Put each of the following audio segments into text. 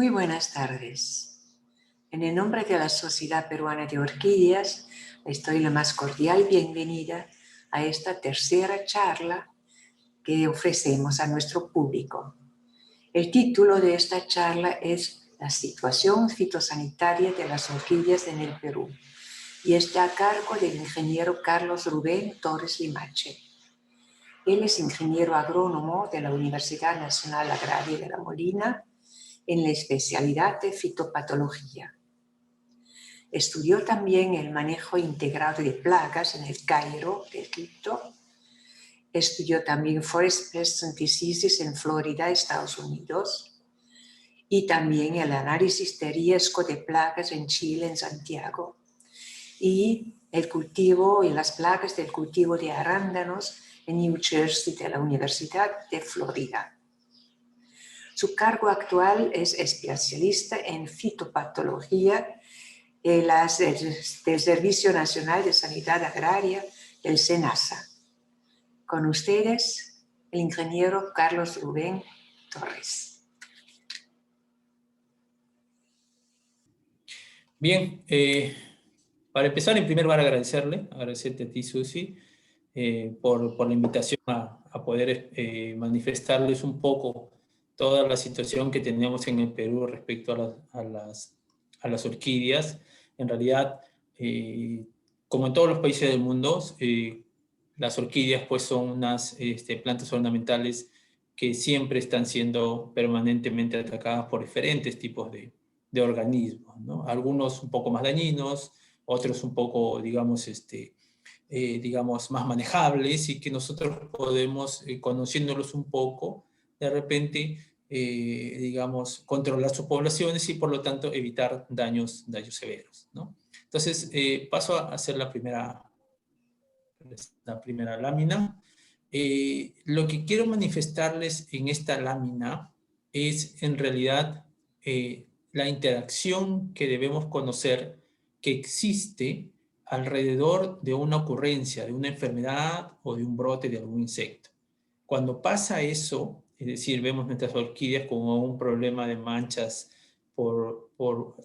Muy buenas tardes. En el nombre de la Sociedad Peruana de Orquídeas, les doy la más cordial bienvenida a esta tercera charla que ofrecemos a nuestro público. El título de esta charla es La situación fitosanitaria de las orquídeas en el Perú y está a cargo del ingeniero Carlos Rubén Torres Limache. Él es ingeniero agrónomo de la Universidad Nacional Agraria de La Molina en la especialidad de fitopatología. Estudió también el manejo integrado de plagas en el Cairo, de Egipto. Estudió también Forest Pests and Diseases en Florida, Estados Unidos. Y también el análisis de riesgo de plagas en Chile, en Santiago. Y el cultivo y las plagas del cultivo de arándanos en New Jersey, de la Universidad de Florida. Su cargo actual es especialista en fitopatología del Servicio Nacional de Sanidad Agraria, el SENASA. Con ustedes, el ingeniero Carlos Rubén Torres. Bien, para empezar, en primer lugar, agradecerte a ti, Susi, por la invitación a poder manifestarles un poco toda la situación que tenemos en el Perú respecto a las orquídeas. En realidad, como en todos los países del mundo, las orquídeas pues, son unas plantas ornamentales que siempre están siendo permanentemente atacadas por diferentes tipos de organismos, ¿no? Algunos un poco más dañinos, otros un poco, digamos, más manejables y que nosotros podemos, conociéndolos un poco, de repente, controlar sus poblaciones y por lo tanto evitar daños severos, ¿no? Entonces, paso a hacer la primera lámina. Lo que quiero manifestarles en esta lámina es en realidad la interacción que debemos conocer que existe alrededor de una ocurrencia, de una enfermedad o de un brote de algún insecto. Cuando pasa eso, es decir, vemos nuestras orquídeas con un problema de manchas por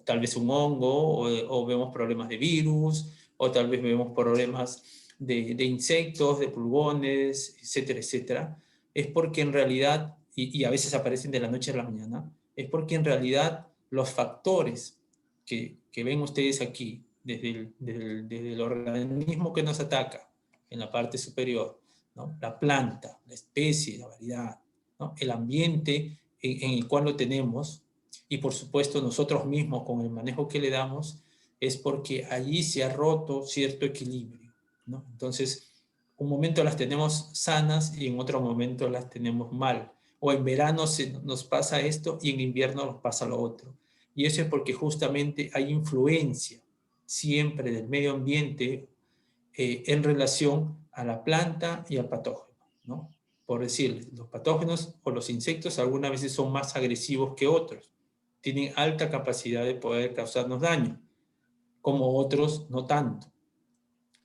tal vez un hongo, o vemos problemas de virus, o tal vez vemos problemas de insectos, de pulgones, etcétera, etcétera, es porque en realidad, y a veces aparecen de la noche a la mañana, es porque en realidad los factores que ven ustedes aquí, desde el organismo que nos ataca, en la parte superior, ¿no? La planta, la especie, la variedad, ¿no? El ambiente en el cual lo tenemos, y por supuesto nosotros mismos con el manejo que le damos, es porque allí se ha roto cierto equilibrio, ¿no? Entonces, un momento las tenemos sanas y en otro momento las tenemos mal. O en verano nos pasa esto y en invierno nos pasa lo otro. Y eso es porque justamente hay influencia siempre del medio ambiente en relación a la planta y al patógeno, ¿no? Por decir, los patógenos o los insectos algunas veces son más agresivos que otros. Tienen alta capacidad de poder causarnos daño, como otros no tanto.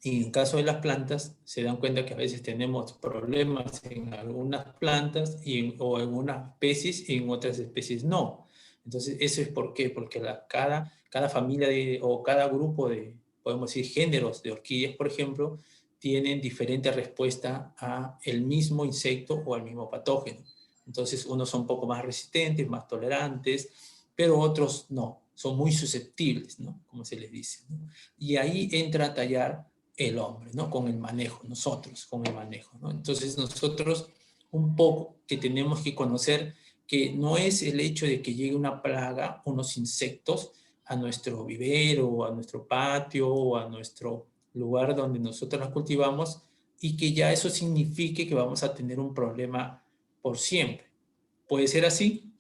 Y en el caso de las plantas, se dan cuenta que a veces tenemos problemas en algunas plantas o en unas especies y en otras especies no. Entonces, ¿eso es por qué? Porque cada familia o cada grupo de, podemos decir, géneros de orquídeas, por ejemplo, tienen diferente respuesta a el mismo insecto o al mismo patógeno. Entonces, unos son un poco más resistentes, más tolerantes, pero otros no, son muy susceptibles, ¿no? Como se les dice, ¿no? Y ahí entra a tallar el hombre, ¿no? Con el manejo, nosotros con el manejo, ¿no? Entonces nosotros un poco que tenemos que conocer que no es el hecho de que llegue una plaga, unos insectos a nuestro vivero, o a nuestro patio, o a nuestro lugar donde nosotros las cultivamos, y que ya eso signifique que vamos a tener un problema por siempre. Puede ser así,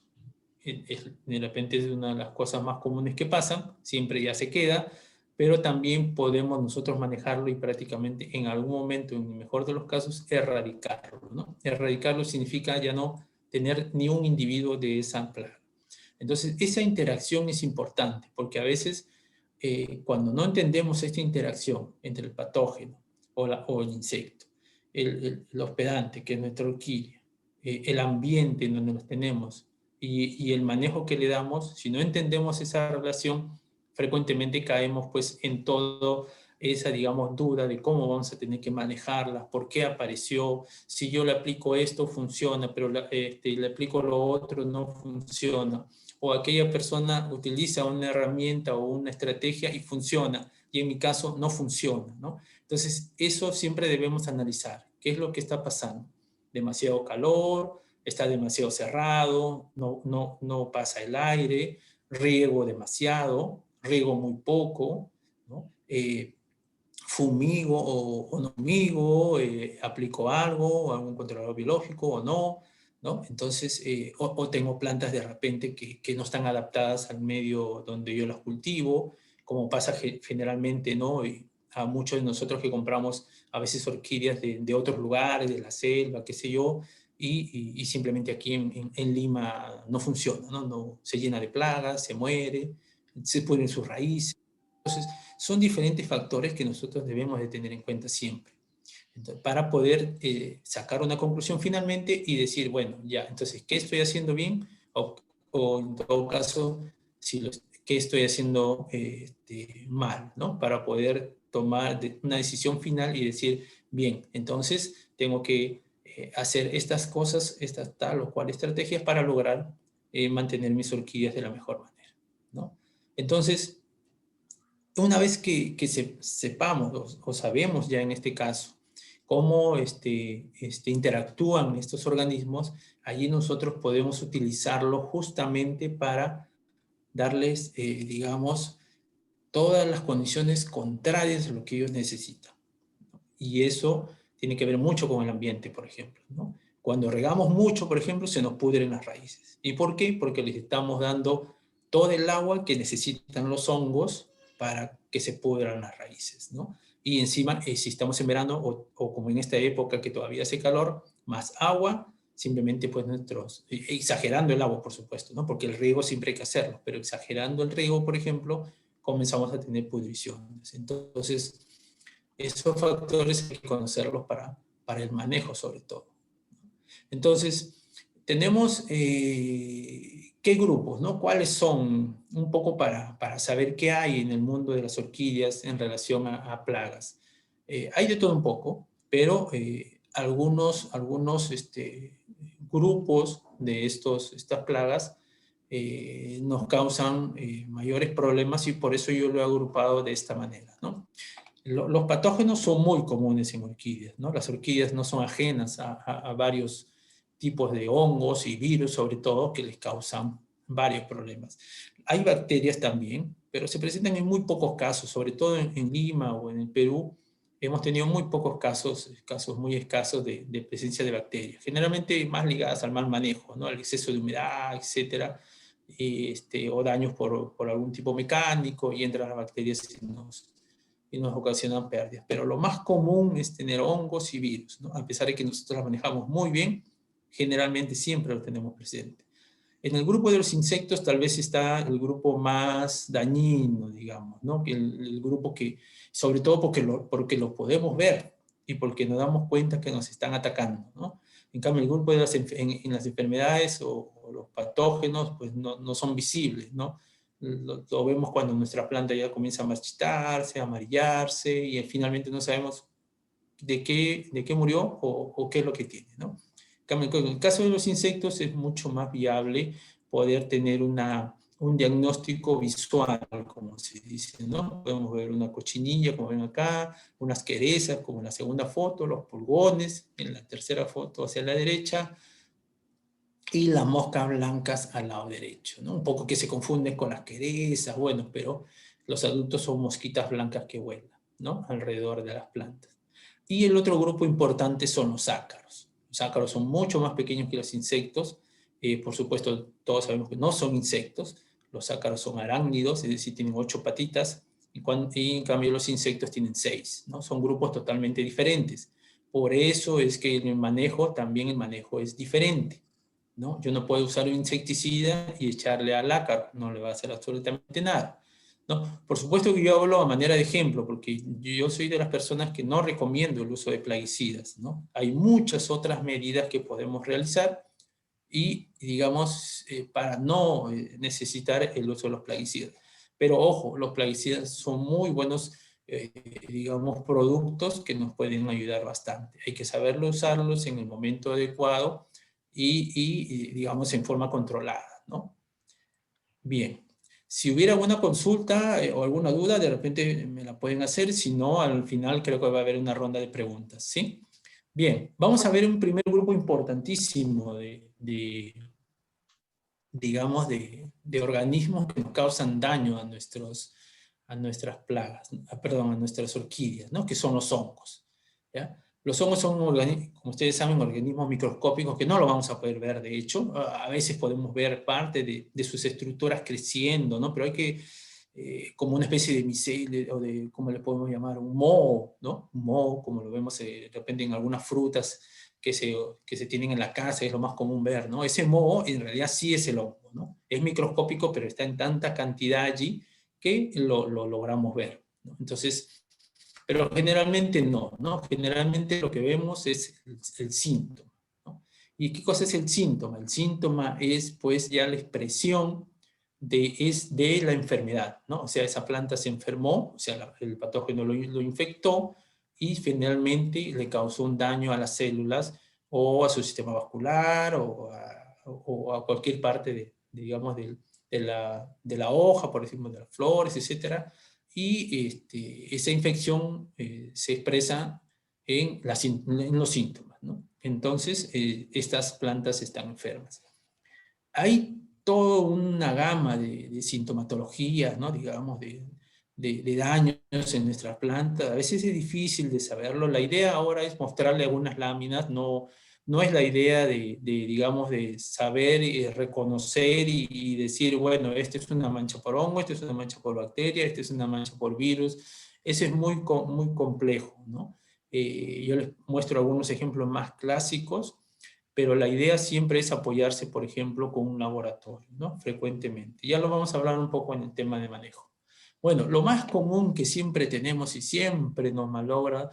de repente es una de las cosas más comunes que pasan, siempre ya se queda, pero también podemos nosotros manejarlo y prácticamente en algún momento, en el mejor de los casos, erradicarlo, ¿no? Erradicarlo significa ya no tener ni un individuo de esa plaga. Entonces, esa interacción es importante, porque a veces cuando no entendemos esta interacción entre el patógeno o el insecto, el hospedante, que es nuestra orquídea, el ambiente en donde nos tenemos, y el manejo que le damos, si no entendemos esa relación, frecuentemente caemos pues en todo esa, digamos, duda de cómo vamos a tener que manejarla, por qué apareció, si yo le aplico esto funciona, pero le aplico lo otro no funciona, o aquella persona utiliza una herramienta o una estrategia y funciona, y en mi caso no funciona, ¿no? Entonces, eso siempre debemos analizar. ¿Qué es lo que está pasando? Demasiado calor, está demasiado cerrado, no pasa el aire, riego demasiado, riego muy poco, ¿no? Fumigo o no fumigo, aplico algo, algún controlador biológico o no, ¿no? Entonces, o tengo plantas de repente que no están adaptadas al medio donde yo las cultivo, como pasa generalmente, ¿no? Y a muchos de nosotros que compramos a veces orquídeas de otros lugares, de la selva, qué sé yo, y simplemente aquí en Lima no funciona, ¿no? No, se llena de plagas, se muere, se pudren sus raíces. Entonces, son diferentes factores que nosotros debemos de tener en cuenta siempre. Entonces, para poder sacar una conclusión finalmente y decir, bueno, ya, entonces, ¿qué estoy haciendo bien? O en todo caso, ¿qué estoy haciendo mal? ¿No? Para poder tomar una decisión final y decir, bien, entonces tengo que hacer estas cosas, estas tal o cual estrategias para lograr mantener mis orquídeas de la mejor manera, ¿no? Entonces, una vez que sepamos o sabemos ya en este caso cómo interactúan estos organismos, allí nosotros podemos utilizarlo justamente para darles, digamos, todas las condiciones contrarias a lo que ellos necesitan. Y eso tiene que ver mucho con el ambiente, por ejemplo, ¿no? Cuando regamos mucho, por ejemplo, se nos pudren las raíces. ¿Y por qué? Porque les estamos dando todo el agua que necesitan los hongos para que se pudran las raíces, ¿no? Y encima, si estamos en verano o como en esta época que todavía hace calor, más agua, simplemente pues exagerando el agua, por supuesto, ¿no? Porque el riego siempre hay que hacerlo, pero exagerando el riego, por ejemplo, comenzamos a tener pudriciones. Entonces, esos factores hay que conocerlos para el manejo sobre todo. Entonces, tenemos qué grupos, ¿no? ¿Cuáles son? Un poco para saber qué hay en el mundo de las orquídeas en relación a plagas. Hay de todo un poco, pero algunos grupos de estas plagas nos causan mayores problemas y por eso yo lo he agrupado de esta manera, ¿no? Los patógenos son muy comunes en orquídeas, ¿no? Las orquídeas no son ajenas a varios tipos de hongos y virus, sobre todo, que les causan varios problemas. Hay bacterias también, pero se presentan en muy pocos casos, sobre todo en Lima o en el Perú. Hemos tenido muy pocos casos muy escasos de presencia de bacterias, generalmente más ligadas al mal manejo, ¿no? Al exceso de humedad, etcétera, o daños por algún tipo mecánico, y entran las bacterias y nos ocasionan pérdidas. Pero lo más común es tener hongos y virus, ¿no? A pesar de que nosotros las manejamos muy bien, generalmente siempre lo tenemos presente. En el grupo de los insectos tal vez está el grupo más dañino, digamos, ¿no? El grupo que, sobre todo porque lo podemos ver y porque nos damos cuenta que nos están atacando, ¿no? En cambio, el grupo de en las enfermedades o los patógenos, pues no son visibles, ¿no? Lo vemos cuando nuestra planta ya comienza a marchitarse, a amarillarse, y finalmente no sabemos de qué murió o qué es lo que tiene, ¿no? En el caso de los insectos es mucho más viable poder tener un diagnóstico visual, como se dice, ¿no? Podemos ver una cochinilla, como ven acá, unas querezas, como en la segunda foto, los pulgones, en la tercera foto hacia la derecha, y las moscas blancas al lado derecho, ¿no? Un poco que se confunden con las querezas, bueno, pero los adultos son mosquitas blancas que vuelan, ¿no? Alrededor de las plantas. Y el otro grupo importante son los ácaros. Los ácaros son mucho más pequeños que los insectos. Por supuesto, todos sabemos que no son insectos. Los ácaros son arácnidos, es decir, tienen 8 patitas, y en cambio los insectos tienen 6, ¿no? Son grupos totalmente diferentes. Por eso es que el manejo es diferente, ¿no? Yo no puedo usar un insecticida y echarle al ácaro, no le va a hacer absolutamente nada, ¿no? Por supuesto que yo hablo a manera de ejemplo, porque yo soy de las personas que no recomiendo el uso de plaguicidas, ¿no? Hay muchas otras medidas que podemos realizar y digamos, para no necesitar el uso de los plaguicidas. Pero ojo, los plaguicidas son muy buenos, digamos, productos que nos pueden ayudar bastante. Hay que saberlo usarlos en el momento adecuado y digamos, en forma controlada, ¿no? Bien. Si hubiera alguna consulta o alguna duda, de repente me la pueden hacer. Si no, al final creo que va a haber una ronda de preguntas, ¿sí? Bien, vamos a ver un primer grupo importantísimo digamos, de organismos que nos causan daño a nuestras plagas, perdón, a nuestras orquídeas, ¿no? Que son los hongos, ¿ya? Los hongos son, como ustedes saben, organismos microscópicos que no lo vamos a poder ver, de hecho. A veces podemos ver parte de sus estructuras creciendo, ¿no? Pero hay que, como una especie de micelio, o de, ¿cómo le podemos llamar? Un moho, ¿no? Un moho, como lo vemos de repente en algunas frutas que se tienen en la casa, es lo más común ver, ¿no? Ese moho en realidad sí es el hongo, ¿no? Es microscópico, pero está en tanta cantidad allí que lo logramos ver, ¿no? Entonces, pero generalmente no, ¿no? Generalmente lo que vemos es el síntoma, ¿no? ¿Y qué cosa es el síntoma? El síntoma es pues ya la expresión de la enfermedad, ¿no? O sea, esa planta se enfermó, o sea, el patógeno lo infectó y finalmente le causó un daño a las células o a su sistema vascular o a cualquier parte digamos, de la hoja, por ejemplo, de las flores, etcétera, y esa infección se expresa en los síntomas, ¿no? Entonces, estas plantas están enfermas. Hay toda una gama de sintomatologías, ¿no? Digamos, de daños en nuestras plantas. A veces es difícil de saberlo. La idea ahora es mostrarle algunas láminas, no es la idea digamos, de saber y reconocer y decir, bueno, esta es una mancha por hongo, esta es una mancha por bacteria, esta es una mancha por virus. Eso es muy complejo, ¿no? Yo les muestro algunos ejemplos más clásicos, pero la idea siempre es apoyarse, por ejemplo, con un laboratorio, ¿no? Frecuentemente. Ya lo vamos a hablar un poco en el tema de manejo. Bueno, lo más común que siempre tenemos y siempre nos malogra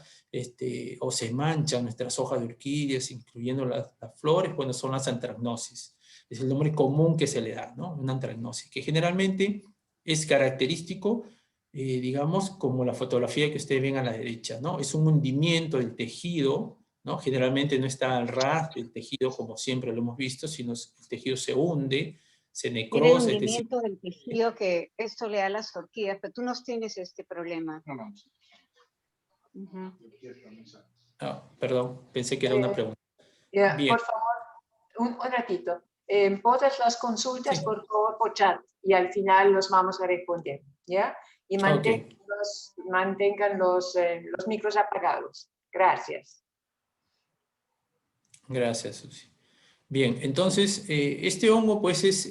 o se manchan nuestras hojas de orquídeas, incluyendo las flores, bueno, son las antragnosis. Es el nombre común que se le da, ¿no? Una antragnosis, que generalmente es característico, digamos, como la fotografía que ustedes ven a la derecha, ¿no? Es un hundimiento del tejido, ¿no? Generalmente no está al ras del tejido como siempre lo hemos visto, sino el tejido se hunde, se Tiene el necrosa, es decir... hundimiento del tejido que esto le da a las orquídeas, pero tú no tienes este problema. No, no. Uh-huh. Perdón, pensé que era una pregunta. Bien. Por favor, un ratito. Todas las consultas, Sí. por favor, por chat, y al final los vamos a responder, ¿ya? Y mantengan los micros apagados. Gracias. Gracias, Susi. Bien, entonces, este hongo pues es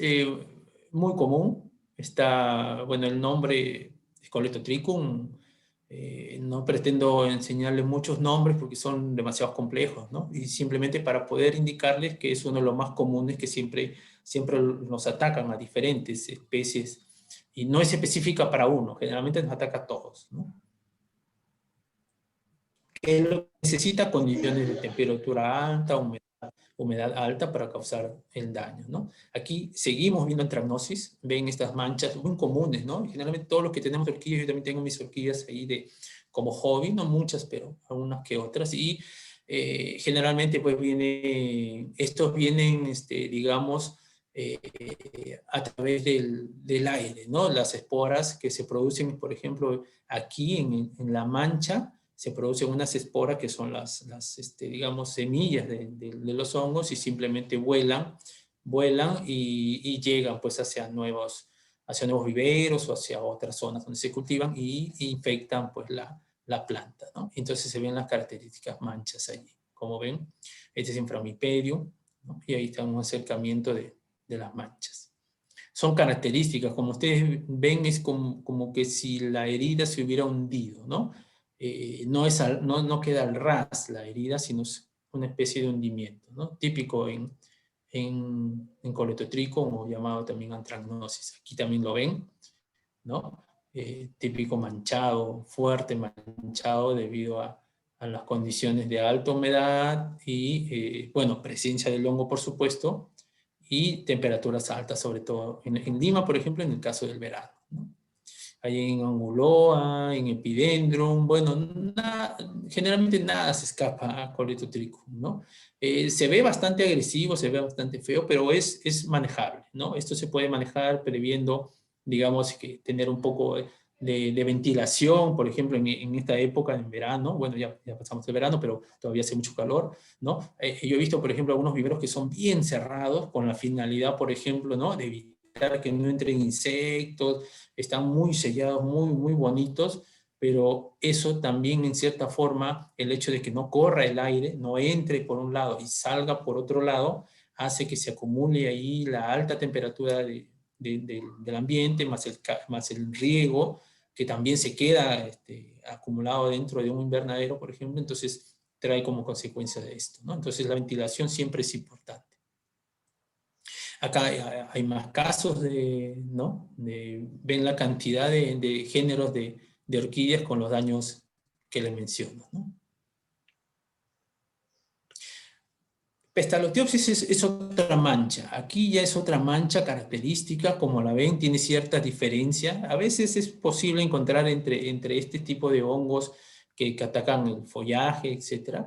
muy común. Está, bueno, el nombre es Colletotrichum. No pretendo enseñarles muchos nombres porque son demasiado complejos, ¿no? Y simplemente para poder indicarles que es uno de los más comunes que siempre nos atacan a diferentes especies y no es específica para uno, generalmente nos ataca a todos, ¿no? Que necesita condiciones de temperatura alta, humedad alta para causar el daño, ¿no? Aquí seguimos viendo antragnosis, ven estas manchas muy comunes, ¿no? Generalmente todos los que tenemos orquídeas, yo también tengo mis orquídeas ahí como hobby, no muchas, pero algunas que otras, y generalmente pues estos vienen, digamos, a través del aire, ¿no? Las esporas que se producen, por ejemplo, aquí en la mancha, se producen unas esporas que son digamos, semillas de los hongos y simplemente vuelan y llegan pues hacia nuevos viveros o hacia otras zonas donde se cultivan y infectan pues la planta, ¿no? Entonces se ven las características manchas allí. Como ven, este es inframiperio, ¿no? Y ahí está un acercamiento de las manchas. Son características, como ustedes ven, es como que si la herida se hubiera hundido, ¿no? No queda al ras la herida, sino es una especie de hundimiento, ¿no? Típico en Colletotrichum, o llamado también antragnosis. Aquí también lo ven, ¿no? Típico manchado, fuerte manchado debido a las condiciones de alta humedad y, bueno, presencia del hongo, por supuesto, y temperaturas altas, sobre todo en Lima, por ejemplo, en el caso del verano, ¿no? Hay en Anguloa, en Epidendrum, bueno, generalmente nada se escapa a Coleotrichum, ¿no? Se ve bastante agresivo, se ve bastante feo, pero es manejable, ¿no? Esto se puede manejar previendo, digamos, que tener un poco de ventilación, por ejemplo, en esta época, en verano, bueno, ya pasamos el verano, pero todavía hace mucho calor, ¿no? Yo he visto, por ejemplo, algunos viveros que son bien cerrados, con la finalidad, por ejemplo, ¿no?, de evitar que no entren insectos, están muy sellados, muy, muy bonitos, pero eso también, en cierta forma, el hecho de que no corra el aire, no entre por un lado y salga por otro lado, hace que se acumule ahí la alta temperatura del ambiente, más el riego, que también se queda acumulado dentro de un invernadero, por ejemplo, entonces trae como consecuencia de esto, ¿no? Entonces la ventilación siempre es importante. Acá hay más casos ¿no? Ven la cantidad de géneros de orquídeas con los daños que les menciono, ¿no? Pestalotiopsis es otra mancha. Aquí ya es otra mancha característica, como la ven, tiene cierta diferencia. A veces es posible encontrar entre este tipo de hongos que atacan el follaje, etc.,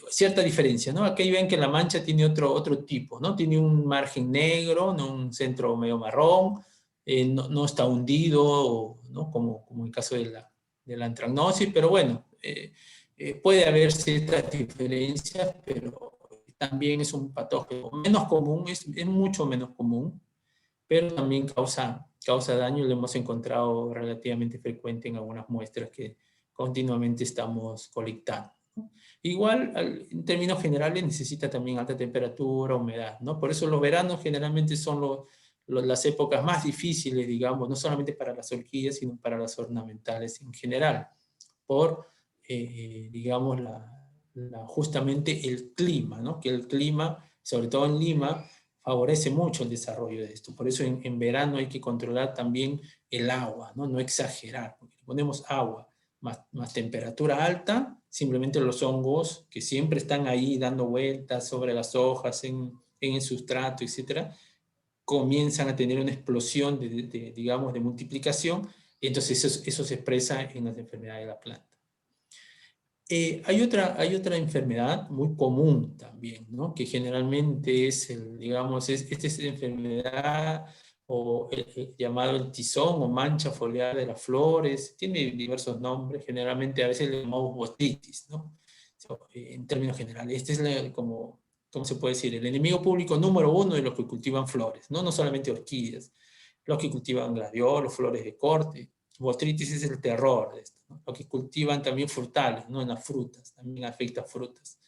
cierta diferencia, ¿no? Aquí ven que la mancha tiene otro tipo, ¿no? Tiene un margen negro, ¿no?, un centro medio marrón, no está hundido, ¿no?, como en el caso de la anthragnosis, pero bueno, puede haber ciertas diferencias, pero también es un patógeno menos común, es mucho menos común, pero también causa daño, y lo hemos encontrado relativamente frecuente en algunas muestras que continuamente estamos colectando. Igual, en términos generales, necesita también alta temperatura, humedad, ¿no? Por eso los veranos generalmente son las épocas más difíciles, digamos, no solamente para las orquídeas, sino para las ornamentales en general, por, digamos, justamente el clima, ¿no? Que el clima, sobre todo en Lima, favorece mucho el desarrollo de esto. Por eso en verano hay que controlar también el agua, ¿no? No exagerar, porque si ponemos agua más temperatura alta, simplemente los hongos que siempre están ahí dando vueltas sobre las hojas, en el sustrato, etcétera, comienzan a tener una explosión digamos, de multiplicación, y entonces eso se expresa en las enfermedades de la planta. Hay otra enfermedad muy común también, ¿no?, que generalmente es, digamos, esta es la enfermedad o llamado el tizón o mancha foliar de las flores, tiene diversos nombres, generalmente a veces le llamamos botrytis, ¿no? En términos generales, este es ¿cómo se puede decir? El enemigo público número uno de los que cultivan flores, ¿no? No solamente orquídeas, los que cultivan gladiolos, flores de corte. Botrytis es el terror de esto, ¿no? Los que cultivan también frutales, ¿no?, en las frutas, también afecta a frutas.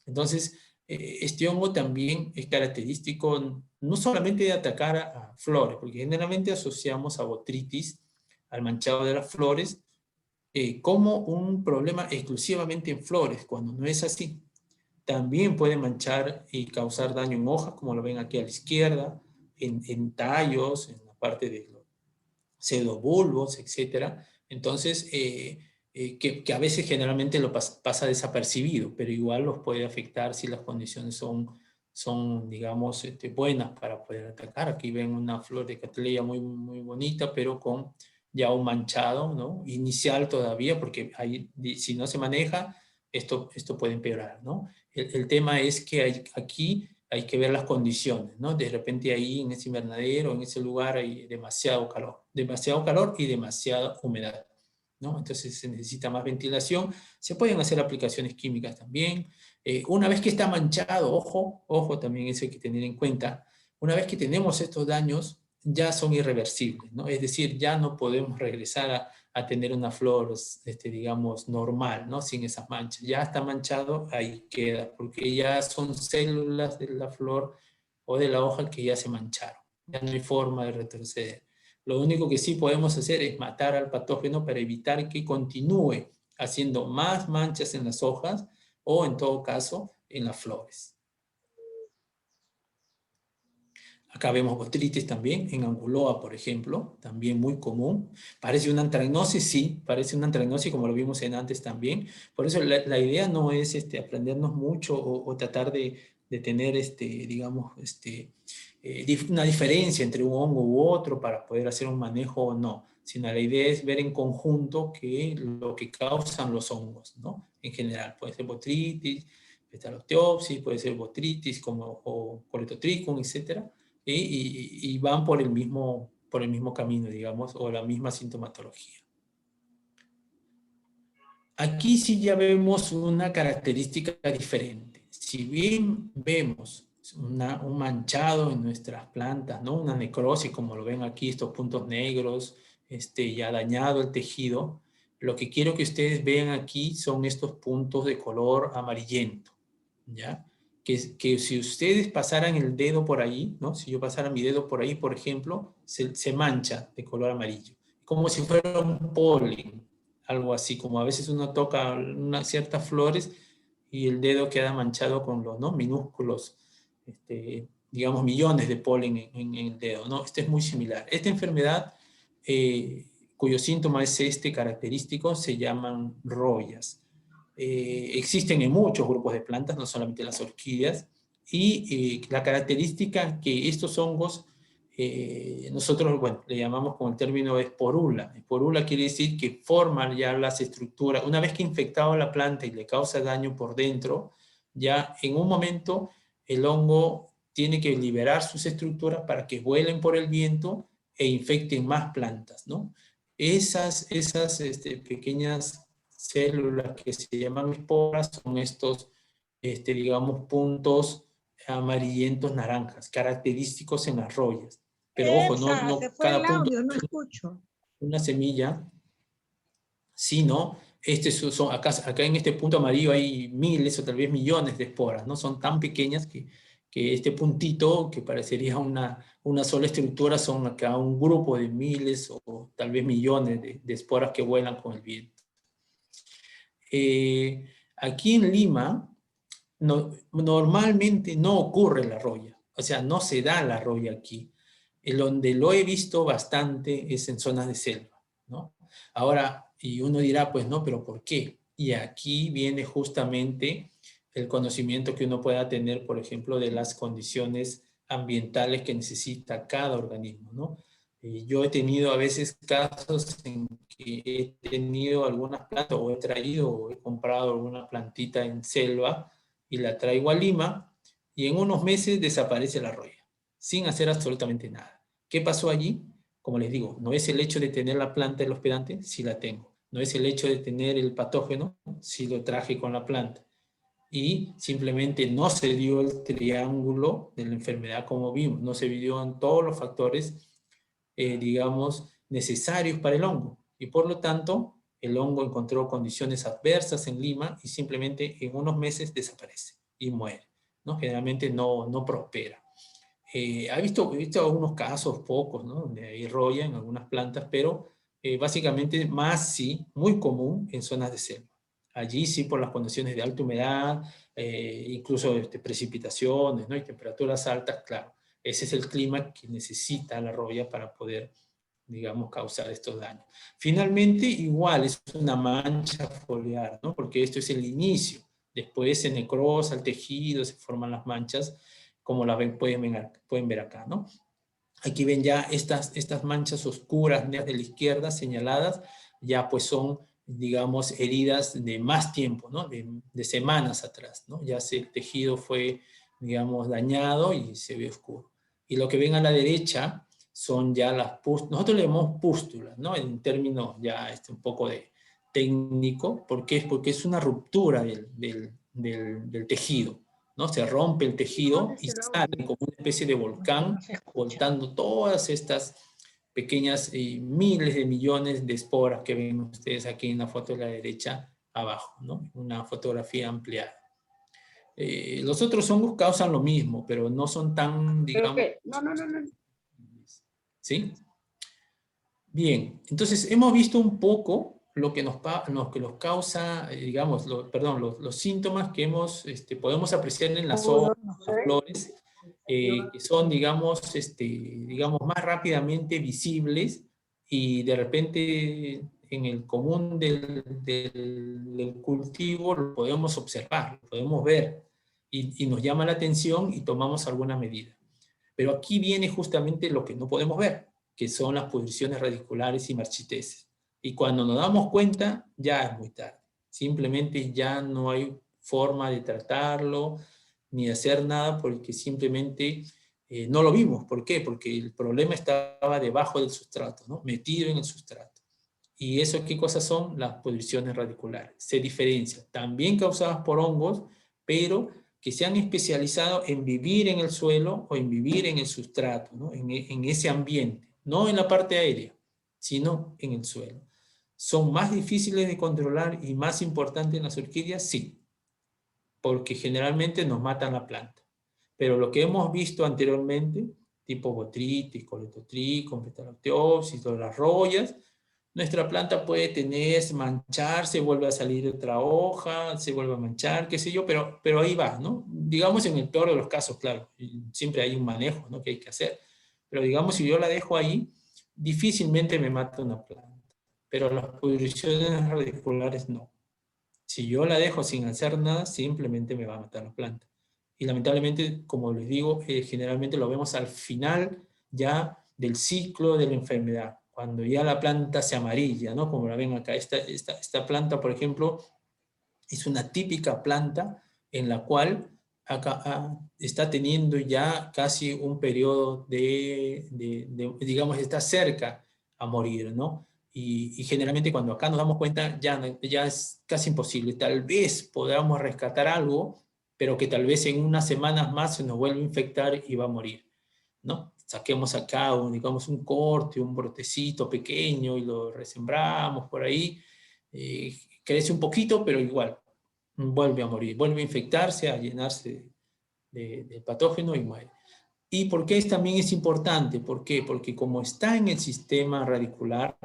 Entonces, este hongo también es característico no solamente de atacar a flores, porque generalmente asociamos a botrytis, al manchado de las flores, como un problema exclusivamente en flores, cuando no es así. También puede manchar y causar daño en hojas, como lo ven aquí a la izquierda, en tallos, en la parte de los pseudobulbos, etc. Entonces, que a veces generalmente lo pasa desapercibido, pero igual los puede afectar si las condiciones son digamos, buenas para poder atacar. Aquí ven una flor de Cattleya muy, muy bonita, pero con ya un manchado, ¿no?, inicial todavía, porque ahí, si no se maneja, esto puede empeorar, ¿no? El tema es que aquí hay que ver las condiciones, ¿no? De repente ahí en ese invernadero, en ese lugar hay demasiado calor y demasiada humedad, ¿no? Entonces se necesita más ventilación. Se pueden hacer aplicaciones químicas también. Una vez que está manchado, ojo, también eso hay que tener en cuenta, una vez que tenemos estos daños, ya son irreversibles, ¿no? Es decir, ya no podemos regresar a tener una flor, digamos, normal, ¿no?, sin esas manchas. Ya está manchado, ahí queda, porque ya son células de la flor o de la hoja que ya se mancharon. Ya no hay forma de retroceder. Lo único que sí podemos hacer es matar al patógeno para evitar que continúe haciendo más manchas en las hojas o, en todo caso, en las flores. Acá vemos botrytis también, en Anguloa, por ejemplo, también muy común. Parece una anthragnosis, sí, parece una anthragnosis como lo vimos en antes también. Por eso la idea no es aprendernos mucho o tratar de tener, digamos, una diferencia entre un hongo u otro para poder hacer un manejo o no, sino la idea es ver en conjunto lo que causan los hongos, ¿no? En general, puede ser Botrytis, Beta-Lacteopsis, puede ser Botrytis o Coletotrichum, etc. Y van por el mismo camino, digamos, o la misma sintomatología. Aquí sí ya vemos una característica diferente. Si bien vemos un manchado en nuestras plantas, ¿no? Una necrosis, como lo ven aquí, estos puntos negros, ya dañado el tejido, lo que quiero que ustedes vean aquí son estos puntos de color amarillento, ¿ya? Que si ustedes pasaran el dedo por ahí, ¿no? Si yo pasara mi dedo por ahí, por ejemplo, se mancha de color amarillo, como si fuera un polen, algo así, como a veces uno toca unas ciertas flores y el dedo queda manchado con los, ¿no? minúsculos, digamos, millones de polen en el dedo, ¿no? Este es muy similar. Esta enfermedad, cuyo síntoma es característico, se llaman rollas. Existen en muchos grupos de plantas, no solamente las orquídeas, y la característica que estos hongos, nosotros, bueno, le llamamos con el término esporula. Esporula quiere decir que forman ya las estructuras, una vez que ha infectado la planta y le causa daño por dentro, ya en un momento el hongo tiene que liberar sus estructuras para que vuelen por el viento e infecten más plantas, ¿no? Esas pequeñas células que se llaman esporas son estos, digamos, puntos amarillentos naranjas, característicos en las rollas. Pero ojo, no Se fue cada el punto audio, no escucho. una semilla, sino acá en este punto amarillo hay miles o tal vez millones de esporas, ¿no? Son tan pequeñas que este puntito, que parecería una sola estructura, son acá un grupo de miles o tal vez millones de esporas que vuelan con el viento. Aquí en Lima, normalmente no ocurre la roya, o sea, no se da la roya aquí. Donde lo he visto bastante es en zonas de selva, ¿no? Ahora, y uno dirá, pues no, pero ¿por qué? Y aquí viene justamente el conocimiento que uno pueda tener, por ejemplo, de las condiciones ambientales que necesita cada organismo, ¿no? Yo he tenido a veces casos en que he tenido algunas plantas o he traído o he comprado alguna plantita en selva y la traigo a Lima y en unos meses desaparece la roya, sin hacer absolutamente nada. ¿Qué pasó allí? Como les digo, no es el hecho de tener la planta el hospedante, sí la tengo. No es el hecho de tener el patógeno, sí lo traje con la planta. Y simplemente no se dio el triángulo de la enfermedad como vimos, no se vio en todos los factores, digamos, necesarios para el hongo. Y por lo tanto, el hongo encontró condiciones adversas en Lima y simplemente en unos meses desaparece y muere, ¿no? Generalmente no prospera. He visto algunos casos, pocos, ¿no? Donde hay roya en algunas plantas, pero básicamente más sí, muy común en zonas de selva. Allí sí, por las condiciones de alta humedad, incluso precipitaciones, ¿no? Y temperaturas altas, claro. Ese es el clima que necesita la roya para poder, digamos, causar estos daños. Finalmente, igual, es una mancha foliar, ¿no? Porque esto es el inicio. Después se necrosa el tejido, se forman las manchas, como las pueden ver acá, ¿no? Aquí ven ya estas manchas oscuras de la izquierda señaladas, ya pues son, digamos, heridas de más tiempo, ¿no? De semanas atrás, ¿no? Ya el tejido fue, digamos, dañado y se ve oscuro. Y lo que ven a la derecha son ya las pústulas, nosotros le llamamos pústulas, ¿no? En términos ya un poco de técnico, ¿por qué? Porque es una ruptura del tejido, ¿no? Se rompe el tejido y sale como una especie de volcán, voltando todas estas pequeñas miles de millones de esporas que ven ustedes aquí en la foto de la derecha abajo, ¿no? Una fotografía ampliada. Los otros hongos causan lo mismo, pero no son tan, digamos... No. ¿Sí? Bien, entonces hemos visto un poco lo que nos causa, digamos, los síntomas que podemos apreciar en las hojas, las flores, que son, digamos, más rápidamente visibles y de repente en el común del cultivo lo podemos observar, lo podemos ver. y nos llama la atención y tomamos alguna medida. Pero aquí viene justamente lo que no podemos ver, que son las pudriciones radiculares y marchiteces. Y cuando nos damos cuenta, ya es muy tarde. Simplemente ya no hay forma de tratarlo, ni de hacer nada, porque simplemente no lo vimos. ¿Por qué? Porque el problema estaba debajo del sustrato, ¿no? Metido en el sustrato. ¿Y eso qué cosas son? Las pudriciones radiculares. Se diferencian, también causadas por hongos, pero que se han especializado en vivir en el suelo o en vivir en el sustrato, ¿no? En ese ambiente, no en la parte aérea, sino en el suelo. ¿Son más difíciles de controlar y más importantes en las orquídeas? Sí, porque generalmente nos matan la planta. Pero lo que hemos visto anteriormente, tipo botritis, coletotrichum, Petaloteopsis, todas las rollas, nuestra planta puede tener, mancharse, vuelve a salir otra hoja, se vuelve a manchar, qué sé yo, pero ahí va, ¿no? Digamos en el peor de los casos, claro, siempre hay un manejo, ¿no?, que hay que hacer. Pero digamos, si yo la dejo ahí, difícilmente me mata una planta. Pero las pudriciones radiculares no. Si yo la dejo sin hacer nada, simplemente me va a matar la planta. Y lamentablemente, como les digo, generalmente lo vemos al final ya del ciclo de la enfermedad, cuando ya la planta se amarilla, ¿no? Como la ven acá, esta planta, por ejemplo, es una típica planta en la cual acá, está teniendo ya casi un periodo digamos, está cerca a morir, ¿no? Y generalmente cuando acá nos damos cuenta ya es casi imposible. Tal vez podamos rescatar algo, pero que tal vez en unas semanas más se nos vuelva a infectar y va a morir, ¿no? Saquemos acá, digamos, un corte, un brotecito pequeño y lo resembramos por ahí. Crece un poquito, pero igual vuelve a morir, vuelve a infectarse, a llenarse de patógeno y muere. ¿Y por qué también es importante? ¿Por qué? Porque como está en el sistema radicular,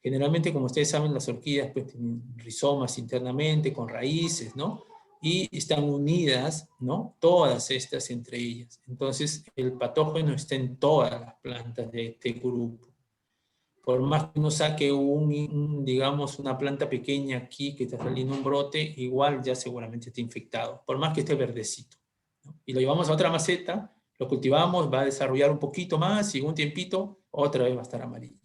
generalmente, como ustedes saben, las orquídeas pues tienen rizomas internamente, con raíces, ¿no? Y están unidas, ¿no? Todas estas entre ellas. Entonces, el patógeno está en todas las plantas de este grupo. Por más que uno saque digamos, una planta pequeña aquí que está saliendo un brote, igual ya seguramente está infectado, por más que esté verdecito, ¿no? Y lo llevamos a otra maceta, lo cultivamos, va a desarrollar un poquito más y en un tiempito otra vez va a estar amarillo.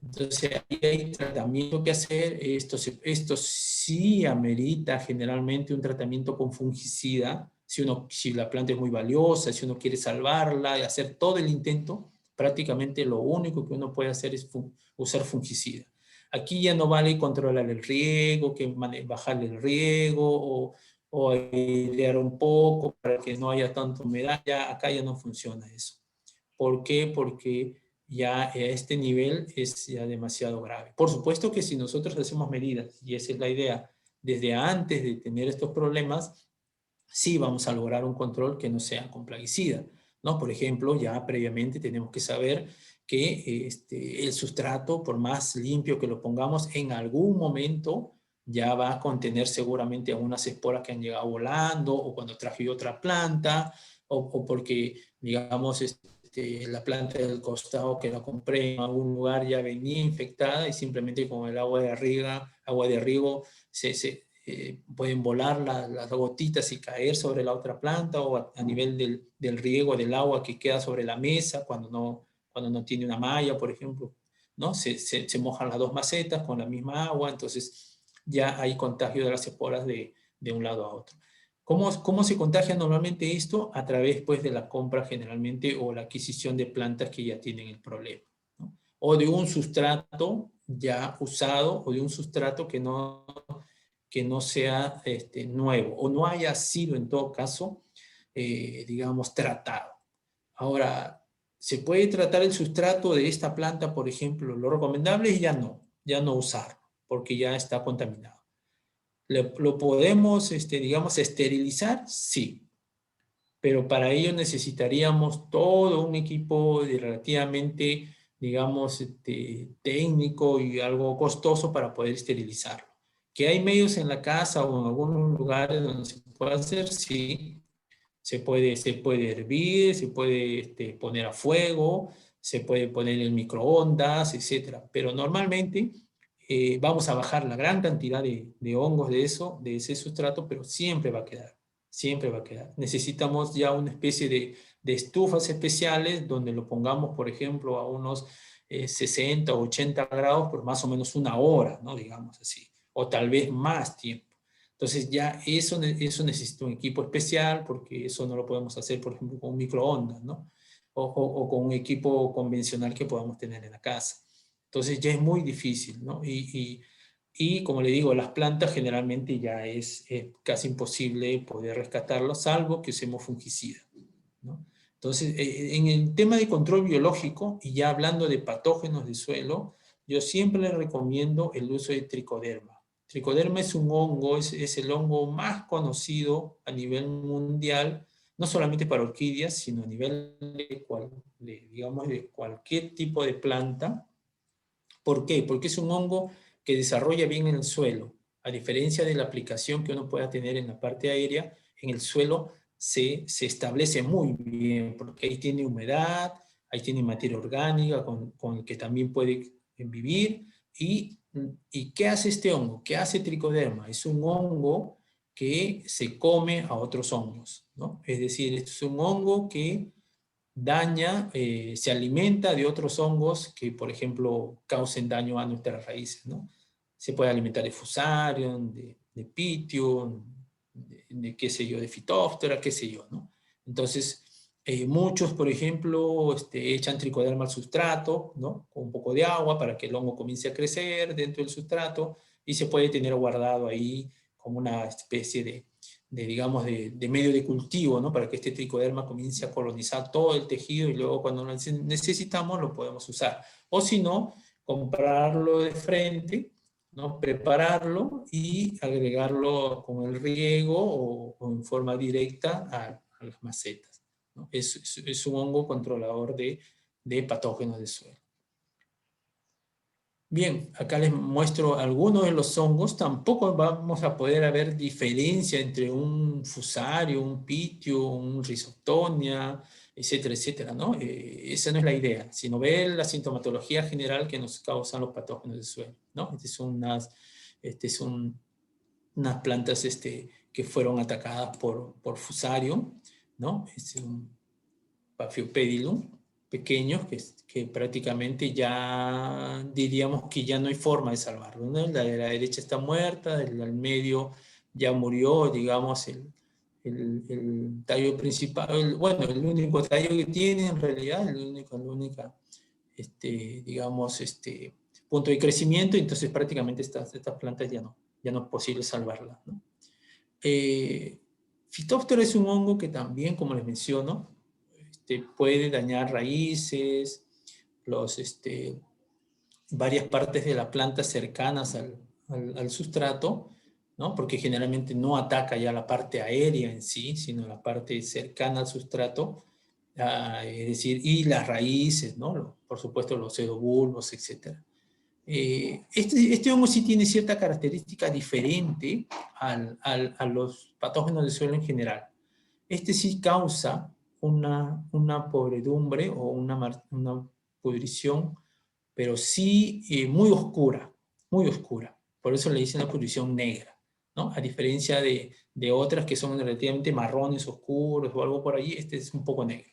Entonces ahí hay tratamiento que hacer. Esto sí amerita generalmente un tratamiento con fungicida, si la planta es muy valiosa, si uno quiere salvarla y hacer todo el intento. Prácticamente lo único que uno puede hacer es usar fungicida. Aquí ya no vale controlar el riego, bajarle el riego o airear un poco para que no haya tanta humedad. Acá ya no funciona eso. ¿Por qué? Porque ya a este nivel es ya demasiado grave. Por supuesto que si nosotros hacemos medidas, y esa es la idea, desde antes de tener estos problemas, sí vamos a lograr un control que no sea con plaguicida, ¿no? Por ejemplo, ya previamente tenemos que saber que el sustrato, por más limpio que lo pongamos, en algún momento ya va a contener seguramente algunas esporas que han llegado volando, o cuando traje otra planta, o porque, digamos, la planta del costado que la compré en algún lugar ya venía infectada y simplemente con el agua de riego pueden volar las gotitas y caer sobre la otra planta, o a nivel del riego del agua que queda sobre la mesa cuando no tiene una malla, por ejemplo, ¿no? Se mojan las dos macetas con la misma agua, entonces ya hay contagio de las esporas de un lado a otro. ¿Cómo se contagia normalmente esto? A través, pues, de la compra generalmente o la adquisición de plantas que ya tienen el problema, ¿no? O de un sustrato ya usado, o de un sustrato que no sea nuevo, o no haya sido en todo caso, digamos, tratado. Ahora, ¿se puede tratar el sustrato de esta planta, por ejemplo? Lo recomendable es ya no usarlo, porque ya está contaminado. ¿Lo podemos, digamos, esterilizar? Sí. Pero para ello necesitaríamos todo un equipo relativamente, digamos, técnico y algo costoso para poder esterilizarlo. ¿Que hay medios en la casa o en algunos lugares donde se puede hacer? Sí. Se puede hervir, se puede poner a fuego, se puede poner en microondas, etc. Pero normalmente vamos a bajar la gran cantidad de hongos de ese sustrato, pero siempre va a quedar. siempre va a quedar. Necesitamos ya una especie de estufas especiales donde lo pongamos, por ejemplo, a unos 60 o 80 grados por más o menos una hora, ¿no? Digamos así, o tal vez más tiempo. Entonces ya eso necesita un equipo especial porque eso no lo podemos hacer, por ejemplo, con un microondas, ¿no? O con un equipo convencional que podamos tener en la casa. Entonces ya es muy difícil, ¿no? Y como le digo, las plantas generalmente ya es casi imposible poder rescatarlas, salvo que usemos fungicida, ¿no? Entonces, en el tema de control biológico, y ya hablando de patógenos de suelo, yo siempre le recomiendo el uso de tricoderma. Tricoderma es un hongo, es el hongo más conocido a nivel mundial, no solamente para orquídeas, sino a nivel digamos, de cualquier tipo de planta. ¿Por qué? Porque es un hongo que desarrolla bien en el suelo. A diferencia de la aplicación que uno pueda tener en la parte aérea, en el suelo se establece muy bien, porque ahí tiene humedad, ahí tiene materia orgánica con el que también puede vivir. ¿Y qué hace este hongo? ¿Qué hace tricoderma? Es un hongo que se come a otros hongos, ¿no? Es decir, esto es un hongo que daña, se alimenta de otros hongos que, por ejemplo, causen daño a nuestras raíces, ¿no? Se puede alimentar de Fusarium, de Pythium, qué sé yo, de Phytophthora, qué sé yo, ¿no? Entonces, muchos, por ejemplo, echan tricoderma al sustrato, ¿no? Con un poco de agua para que el hongo comience a crecer dentro del sustrato y se puede tener guardado ahí como una especie digamos, de medio de cultivo, ¿no? Para que este tricoderma comience a colonizar todo el tejido y luego cuando lo necesitamos lo podemos usar. O si no, comprarlo de frente, ¿no? Prepararlo y agregarlo con el riego o en forma directa a las macetas, ¿no? Es un hongo controlador de patógenos de suelo. Bien, acá les muestro algunos de los hongos. Tampoco vamos a poder haber diferencia entre un Fusario, un Pythium, un Rhizoctonia, etcétera, etcétera, ¿no? Esa no es la idea, sino ver la sintomatología general que nos causan los patógenos del suelo, ¿no? Estas son unas plantas que fueron atacadas por Fusarium, ¿no? Es un Paphiopedilum pequeños que prácticamente ya diríamos que ya no hay forma de salvarlo, ¿no? La de la derecha está muerta, el del medio ya murió, digamos, el tallo principal, bueno, el único tallo que tiene en realidad, el único, digamos, punto de crecimiento, entonces prácticamente estas plantas ya no es posible salvarlas, ¿no? Phytophthora es un hongo que también, como les menciono, puede dañar raíces, varias partes de la planta cercanas al sustrato, ¿no? Porque generalmente no ataca ya la parte aérea en sí, sino la parte cercana al sustrato, es decir, y las raíces, ¿no? Por supuesto los pseudobulbos, etc. Este hongo sí tiene cierta característica diferente a los patógenos del suelo en general. Este sí causa una podredumbre o una pudrición, pero sí muy oscura, muy oscura. Por eso le dicen la pudrición negra, ¿no? A diferencia de otras que son relativamente marrones, oscuros o algo por allí, este es un poco negro.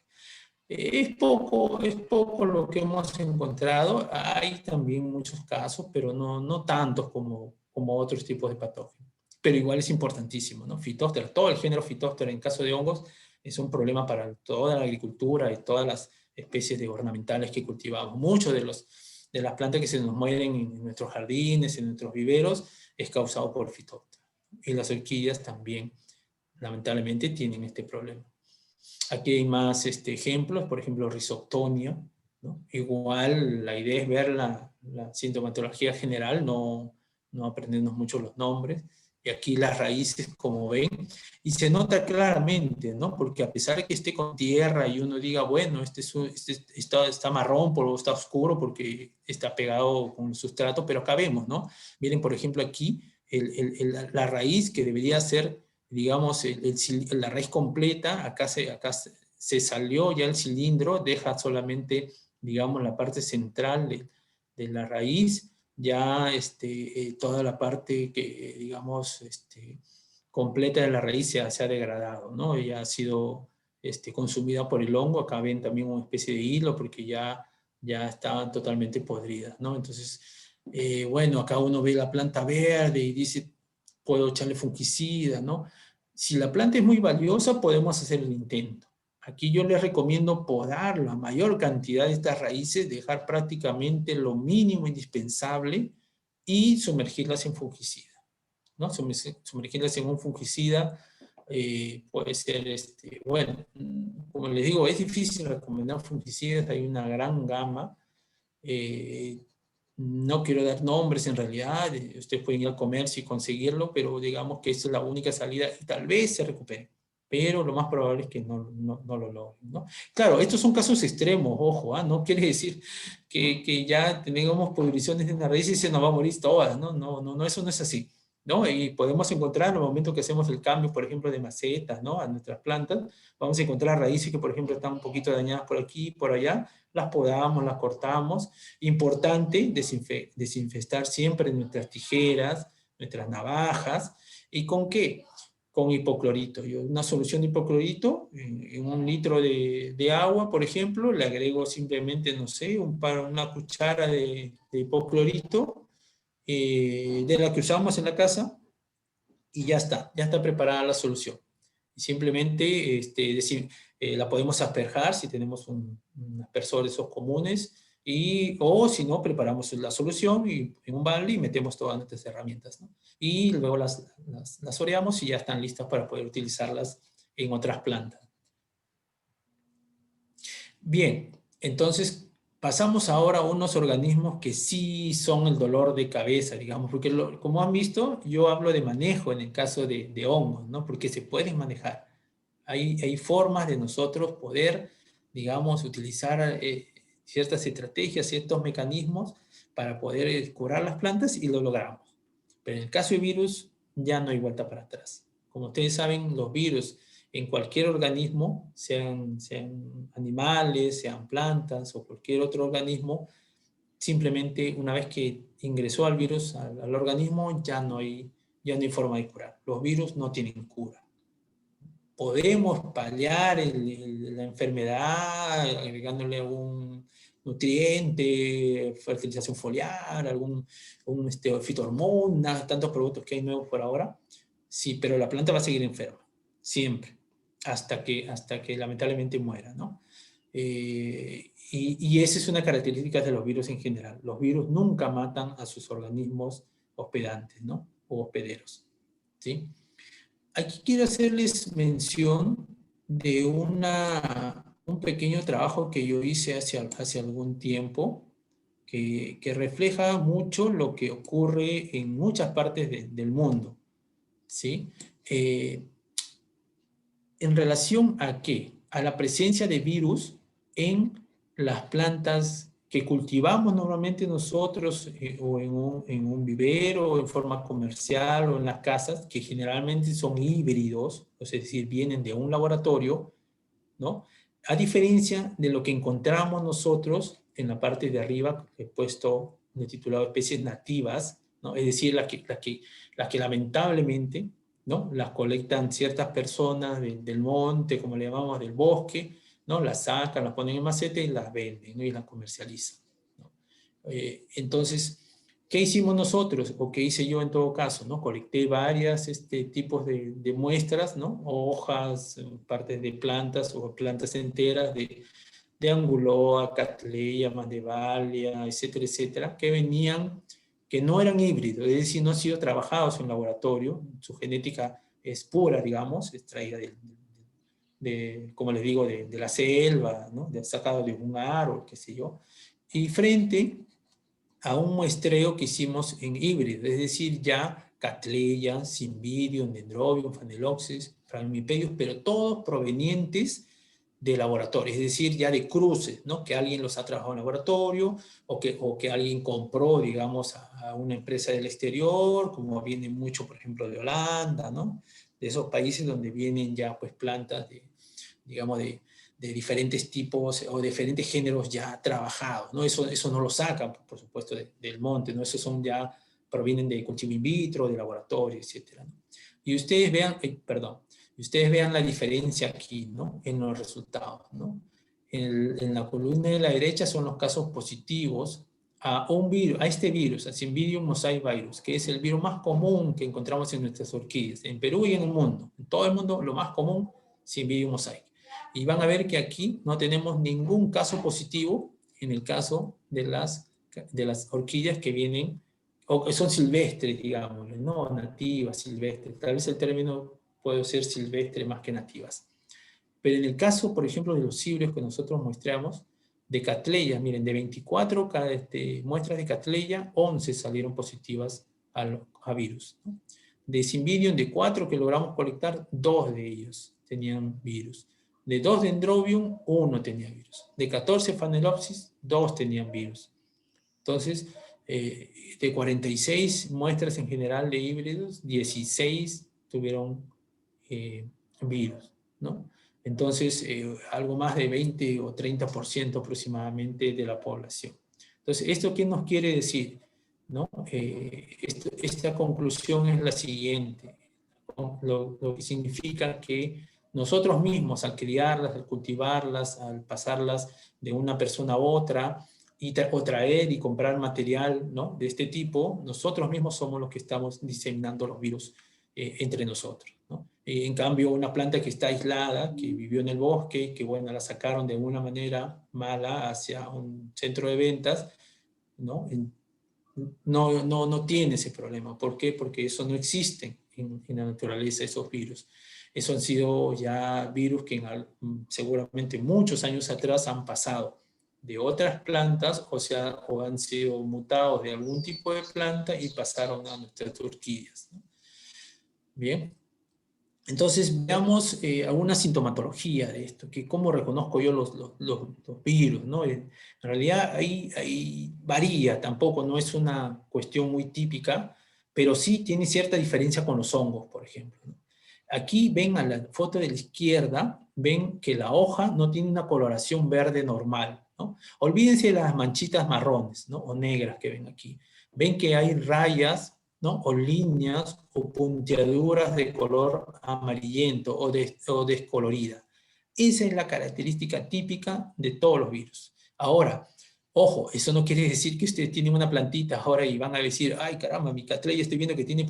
Es poco lo que hemos encontrado. Hay también muchos casos, pero no tantos como otros tipos de patógenos. Pero igual es importantísimo, ¿no? Phytophthora, todo el género Phytophthora en caso de hongos es un problema para toda la agricultura y todas las especies de ornamentales que cultivamos. Muchos de las plantas que se nos mueren en nuestros jardines, en nuestros viveros, es causado por Phytophthora. Y las orquídeas también, lamentablemente, tienen este problema. Aquí hay más ejemplos, por ejemplo, Rhizoctonia, ¿no? Igual la idea es ver la sintomatología general, no aprendernos mucho los nombres. Y aquí las raíces, como ven, y se nota claramente, ¿no? Porque a pesar de que esté con tierra y uno diga, bueno, está marrón, está oscuro porque está pegado con el sustrato, pero acá vemos, ¿no? Miren, por ejemplo, aquí la raíz que debería ser, digamos, la raíz completa, acá se salió ya el cilindro, deja solamente, digamos, la parte central de la raíz, ya toda la parte que, digamos, completa de la raíz se ha degradado, ¿no? Ya ha sido consumida por el hongo. Acá ven también una especie de hilo porque ya estaban totalmente podridas, ¿no? Entonces, bueno, acá uno ve la planta verde y dice, puedo echarle fungicida, ¿no? Si la planta es muy valiosa, podemos hacer el intento. Aquí yo les recomiendo podar la mayor cantidad de estas raíces, dejar prácticamente lo mínimo indispensable y sumergirlas en fungicida, ¿no? Sumergirlas en un fungicida puede ser, bueno, como les digo, es difícil recomendar fungicidas, hay una gran gama. No quiero dar nombres en realidad, ustedes pueden ir al comercio y conseguirlo, pero digamos que esa es la única salida y tal vez se recupere, pero lo más probable es que no lo logren, ¿no? Claro, estos son casos extremos, ojo, no quiere decir que ya tengamos pudriciones en la raíz y se nos va a morir todas, ¿no? No, eso no es así, ¿no? Y podemos encontrar en el momento que hacemos el cambio, por ejemplo, de macetas, ¿no? A nuestras plantas, vamos a encontrar raíces que, por ejemplo, están un poquito dañadas por aquí, por allá, las podamos, las cortamos. Importante desinfestar siempre nuestras tijeras, nuestras navajas. ¿Y con qué? Con hipoclorito. Yo una solución de hipoclorito, en 1 litro de agua, por ejemplo, le agrego simplemente, no sé, una cuchara de hipoclorito, de la que usamos en la casa, y ya está preparada la solución. Y simplemente la podemos asperjar si tenemos un aspersor de esos comunes, o si no, preparamos la solución y en un balde y metemos todas nuestras herramientas, ¿no? Y luego las oreamos y ya están listas para poder utilizarlas en otras plantas. Bien, entonces pasamos ahora a unos organismos que sí son el dolor de cabeza, digamos, porque como han visto, yo hablo de manejo en el caso de hongos, ¿no? Porque se pueden manejar. Hay formas de nosotros poder, digamos, utilizar ciertas estrategias, ciertos mecanismos para poder curar las plantas y lo logramos. Pero en el caso de virus, ya no hay vuelta para atrás. Como ustedes saben, los virus en cualquier organismo, sean animales, sean plantas o cualquier otro organismo, simplemente una vez que ingresó al virus al organismo, ya no hay forma de curar. Los virus no tienen cura. Podemos paliar la enfermedad agregándole algún nutriente, fertilización foliar, algún fitohormona, tantos productos que hay nuevos por ahora. Sí, pero la planta va a seguir enferma, siempre, hasta que lamentablemente muera, ¿no? Y esa es una característica de los virus en general. Los virus nunca matan a sus organismos hospedantes, ¿no? O hospederos, ¿sí? Aquí quiero hacerles mención de un pequeño trabajo que yo hice hace algún tiempo, que refleja mucho lo que ocurre en muchas partes del mundo, ¿sí? ¿En relación a qué? A la presencia de virus en las plantas que cultivamos normalmente nosotros, o en un vivero, o en forma comercial, o en las casas, que generalmente son híbridos, es decir, vienen de un laboratorio, ¿no? A diferencia de lo que encontramos nosotros en la parte de arriba, que he puesto de titulado especies nativas, ¿no? Es decir, las que lamentablemente, ¿no? Las colectan ciertas personas del monte, como le llamamos, del bosque, ¿no? Las sacan, las ponen en maceta y las venden, ¿no? Y las comercializan, ¿no? Entonces, ¿qué hicimos nosotros? O qué hice yo en todo caso, ¿no? Colecté varias tipos de muestras, ¿no? Hojas, partes de plantas o plantas enteras de Anguloa, Cattleya, Mandevalia, etcétera, etcétera, que no eran híbridos, es decir, no han sido trabajados en laboratorio, su genética es pura, digamos, extraída como les digo, de la selva, ¿no? Sacado de un árbol, qué sé yo, y frente a un muestreo que hicimos en híbrido, es decir, ya Cattleya, Cymbidium, Dendrobium, Phalaenopsis, Phragmipedium, pero todos provenientes de laboratorio, es decir, ya de cruces, ¿no? Que alguien los ha trabajado en laboratorio o que alguien compró, digamos, a una empresa del exterior, como viene mucho, por ejemplo, de Holanda, ¿no? De esos países donde vienen ya, pues, plantas digamos, de diferentes tipos o diferentes géneros ya trabajados, ¿no? Eso no lo sacan, por supuesto, del monte, ¿no? Esos provienen de cultivo in vitro, de laboratorio, etcétera, ¿no? Y ustedes vean, ustedes vean la diferencia aquí, ¿no? En los resultados, ¿no? En la columna de la derecha son los casos positivos a un virus, a este virus, a Cymbidium mosaic virus, que es el virus más común que encontramos en nuestras orquídeas, en Perú y en el mundo. En todo el mundo, lo más común, Cymbidium mosaic. Y van a ver que aquí no tenemos ningún caso positivo en el caso de las orquídeas que vienen, o que son silvestres, digamos, no nativas, silvestres. Tal vez el término puede ser silvestre más que nativas. Pero en el caso, por ejemplo, de los cibrios que nosotros muestramos, de Cattleya, miren, de 24 muestras de Cattleya, 11 salieron positivas a virus, ¿no? De Cymbidium, de 4 que logramos colectar, 2 de ellos tenían virus. De 2 Dendrobium, 1 tenía virus. De 14 Phalaenopsis, 2 tenían virus. Entonces, de 46 muestras en general de híbridos, 16 tuvieron virus, ¿no? Entonces, algo más de 20 o 30% aproximadamente de la población. Entonces, ¿esto qué nos quiere decir? ¿No? Esta conclusión es la siguiente, ¿no? Lo que significa que nosotros mismos, al criarlas, al cultivarlas, al pasarlas de una persona a otra, o traer y comprar material, ¿no? De este tipo, nosotros mismos somos los que estamos diseminando los virus entre nosotros, ¿no? En cambio, una planta que está aislada, que vivió en el bosque, que bueno, la sacaron de una manera mala hacia un centro de ventas, ¿no? No tiene ese problema. ¿Por qué? Porque eso no existe en la naturaleza, esos virus. Eso han sido ya virus que seguramente muchos años atrás han pasado de otras plantas, o han sido mutados de algún tipo de planta y pasaron a nuestras orquídeas, ¿no? Bien. Entonces, veamos alguna sintomatología de esto, que cómo reconozco yo los virus, ¿no? En realidad, ahí varía, tampoco no es una cuestión muy típica, pero sí tiene cierta diferencia con los hongos, por ejemplo, ¿no? Aquí ven a la foto de la izquierda, ven que la hoja no tiene una coloración verde normal, ¿no? Olvídense de las manchitas marrones, ¿no? O negras que ven aquí. Ven que hay rayas, ¿no? O líneas o puntiaduras de color amarillento o descolorida. Esa es la característica típica de todos los virus. Ahora, ojo, eso no quiere decir que ustedes tienen una plantita ahora y van a decir, ay caramba, mi Cattleya estoy viendo que tiene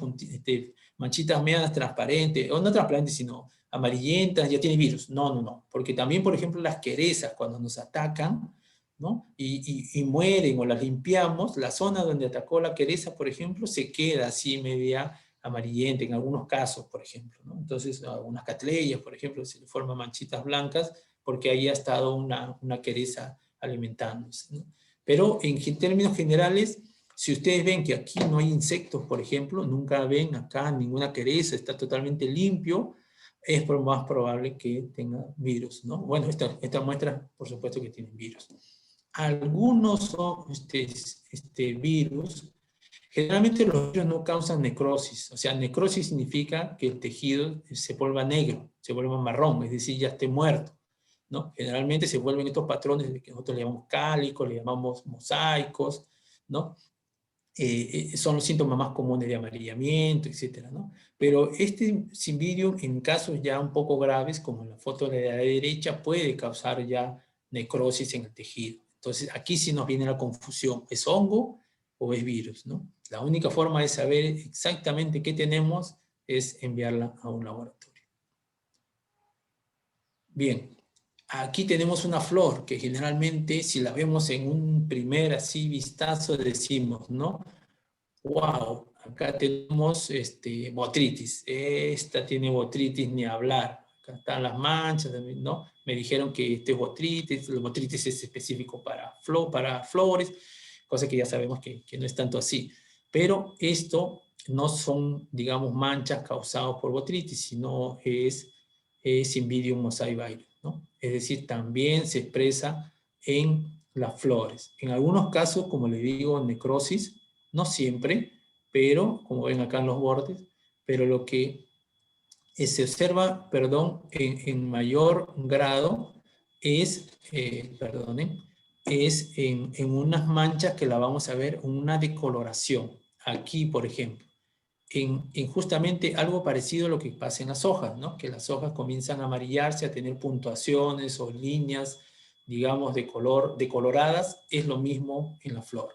manchitas medias transparentes, o no transparentes, sino amarillentas, ya tiene virus. No, porque también, por ejemplo, las querezas, cuando nos atacan, ¿no? Y mueren o las limpiamos, la zona donde atacó la quereza, por ejemplo, se queda así media amarillenta en algunos casos, por ejemplo, ¿no? Entonces, a algunas Cattleyas, por ejemplo, se le forman manchitas blancas porque ahí ha estado una quereza alimentándose, ¿no? Pero en términos generales, si ustedes ven que aquí no hay insectos, por ejemplo, nunca ven acá ninguna quereza, está totalmente limpio, es más probable que tenga virus, ¿no? Bueno, esta muestra, por supuesto que tienen virus. Algunos son virus, generalmente los virus no causan necrosis, o sea, necrosis significa que el tejido se vuelva negro, se vuelva marrón, es decir, ya esté muerto, ¿no? Generalmente se vuelven estos patrones que nosotros le llamamos cálicos, le llamamos mosaicos, ¿no? Son los síntomas más comunes de amarillamiento, etcétera, ¿no? Pero este Cymbidium, en casos ya un poco graves, como en la foto de la derecha, puede causar ya necrosis en el tejido. Entonces, aquí sí nos viene la confusión, ¿es hongo o es virus, ¿no? La única forma de saber exactamente qué tenemos es enviarla a un laboratorio. Bien, aquí tenemos una flor que generalmente, si la vemos en un primer así vistazo, decimos, ¿no? Wow, acá tenemos botritis. Esta tiene botritis ni hablar. Acá están las manchas, ¿no? Me dijeron que este es botritis. La botritis es específico para flores, cosa que ya sabemos que no es tanto así. Pero esto no son, digamos, manchas causadas por botritis, sino es Cymbidium mosaic virus, ¿no? Es decir, también se expresa en las flores. En algunos casos, como le digo, necrosis, no siempre, pero como ven acá en los bordes, pero lo que se observa, perdón, en mayor grado es, es en unas manchas que la vamos a ver, una decoloración. Aquí, por ejemplo, en justamente algo parecido a lo que pasa en las hojas, ¿no? Que las hojas comienzan a amarillarse, a tener puntuaciones o líneas, digamos, decoloradas. Es lo mismo en la flor.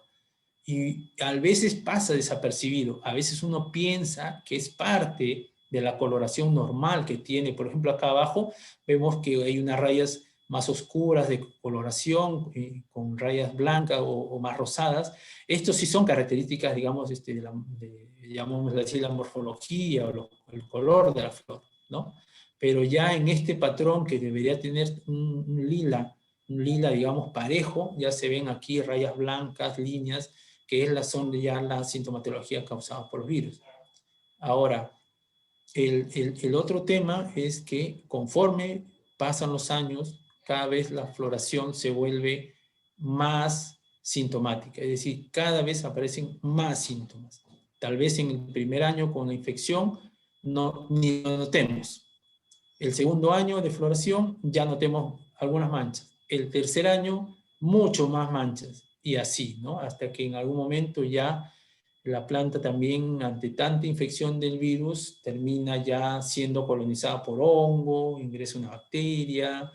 Y a veces pasa desapercibido. A veces uno piensa que es parte de la coloración normal que tiene. Por ejemplo, acá abajo vemos que hay unas rayas más oscuras de coloración, con rayas blancas o más rosadas. Estos sí son características, digamos, llamémoslo así, la morfología o el color de la flor, ¿no? Pero ya en este patrón que debería tener un lila, digamos, parejo, ya se ven aquí rayas blancas, líneas, que son ya la sintomatología causada por los virus. Ahora, el otro tema es que conforme pasan los años, cada vez la floración se vuelve más sintomática, es decir, cada vez aparecen más síntomas. Tal vez en el primer año con la infección ni lo notemos. El segundo año de floración ya notemos algunas manchas. El tercer año, mucho más manchas. Y así, ¿no? Hasta que en algún momento ya la planta también, ante tanta infección del virus, termina ya siendo colonizada por hongo, ingresa una bacteria,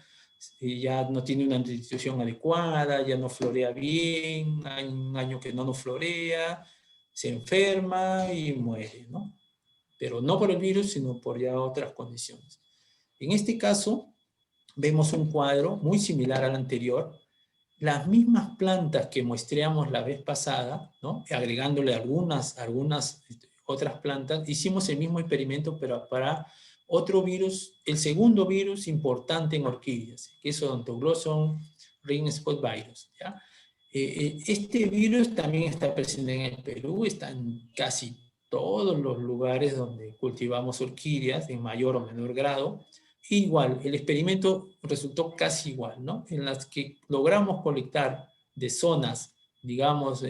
ya no tiene una nutrición adecuada, ya no florea bien, hay un año que no florea, se enferma y muere, ¿no? Pero no por el virus, sino por ya otras condiciones. En este caso, vemos un cuadro muy similar al anterior. Las mismas plantas que muestreamos la vez pasada, ¿no? Agregándole algunas otras plantas, hicimos el mismo experimento, pero para otro virus, el segundo virus importante en orquídeas, que es Odontoglossum ring spot virus, ¿ya? Este virus también está presente en el Perú, está en casi todos los lugares donde cultivamos orquídeas, en mayor o menor grado. Igual, el experimento resultó casi igual, ¿no? En las que logramos colectar de zonas, digamos,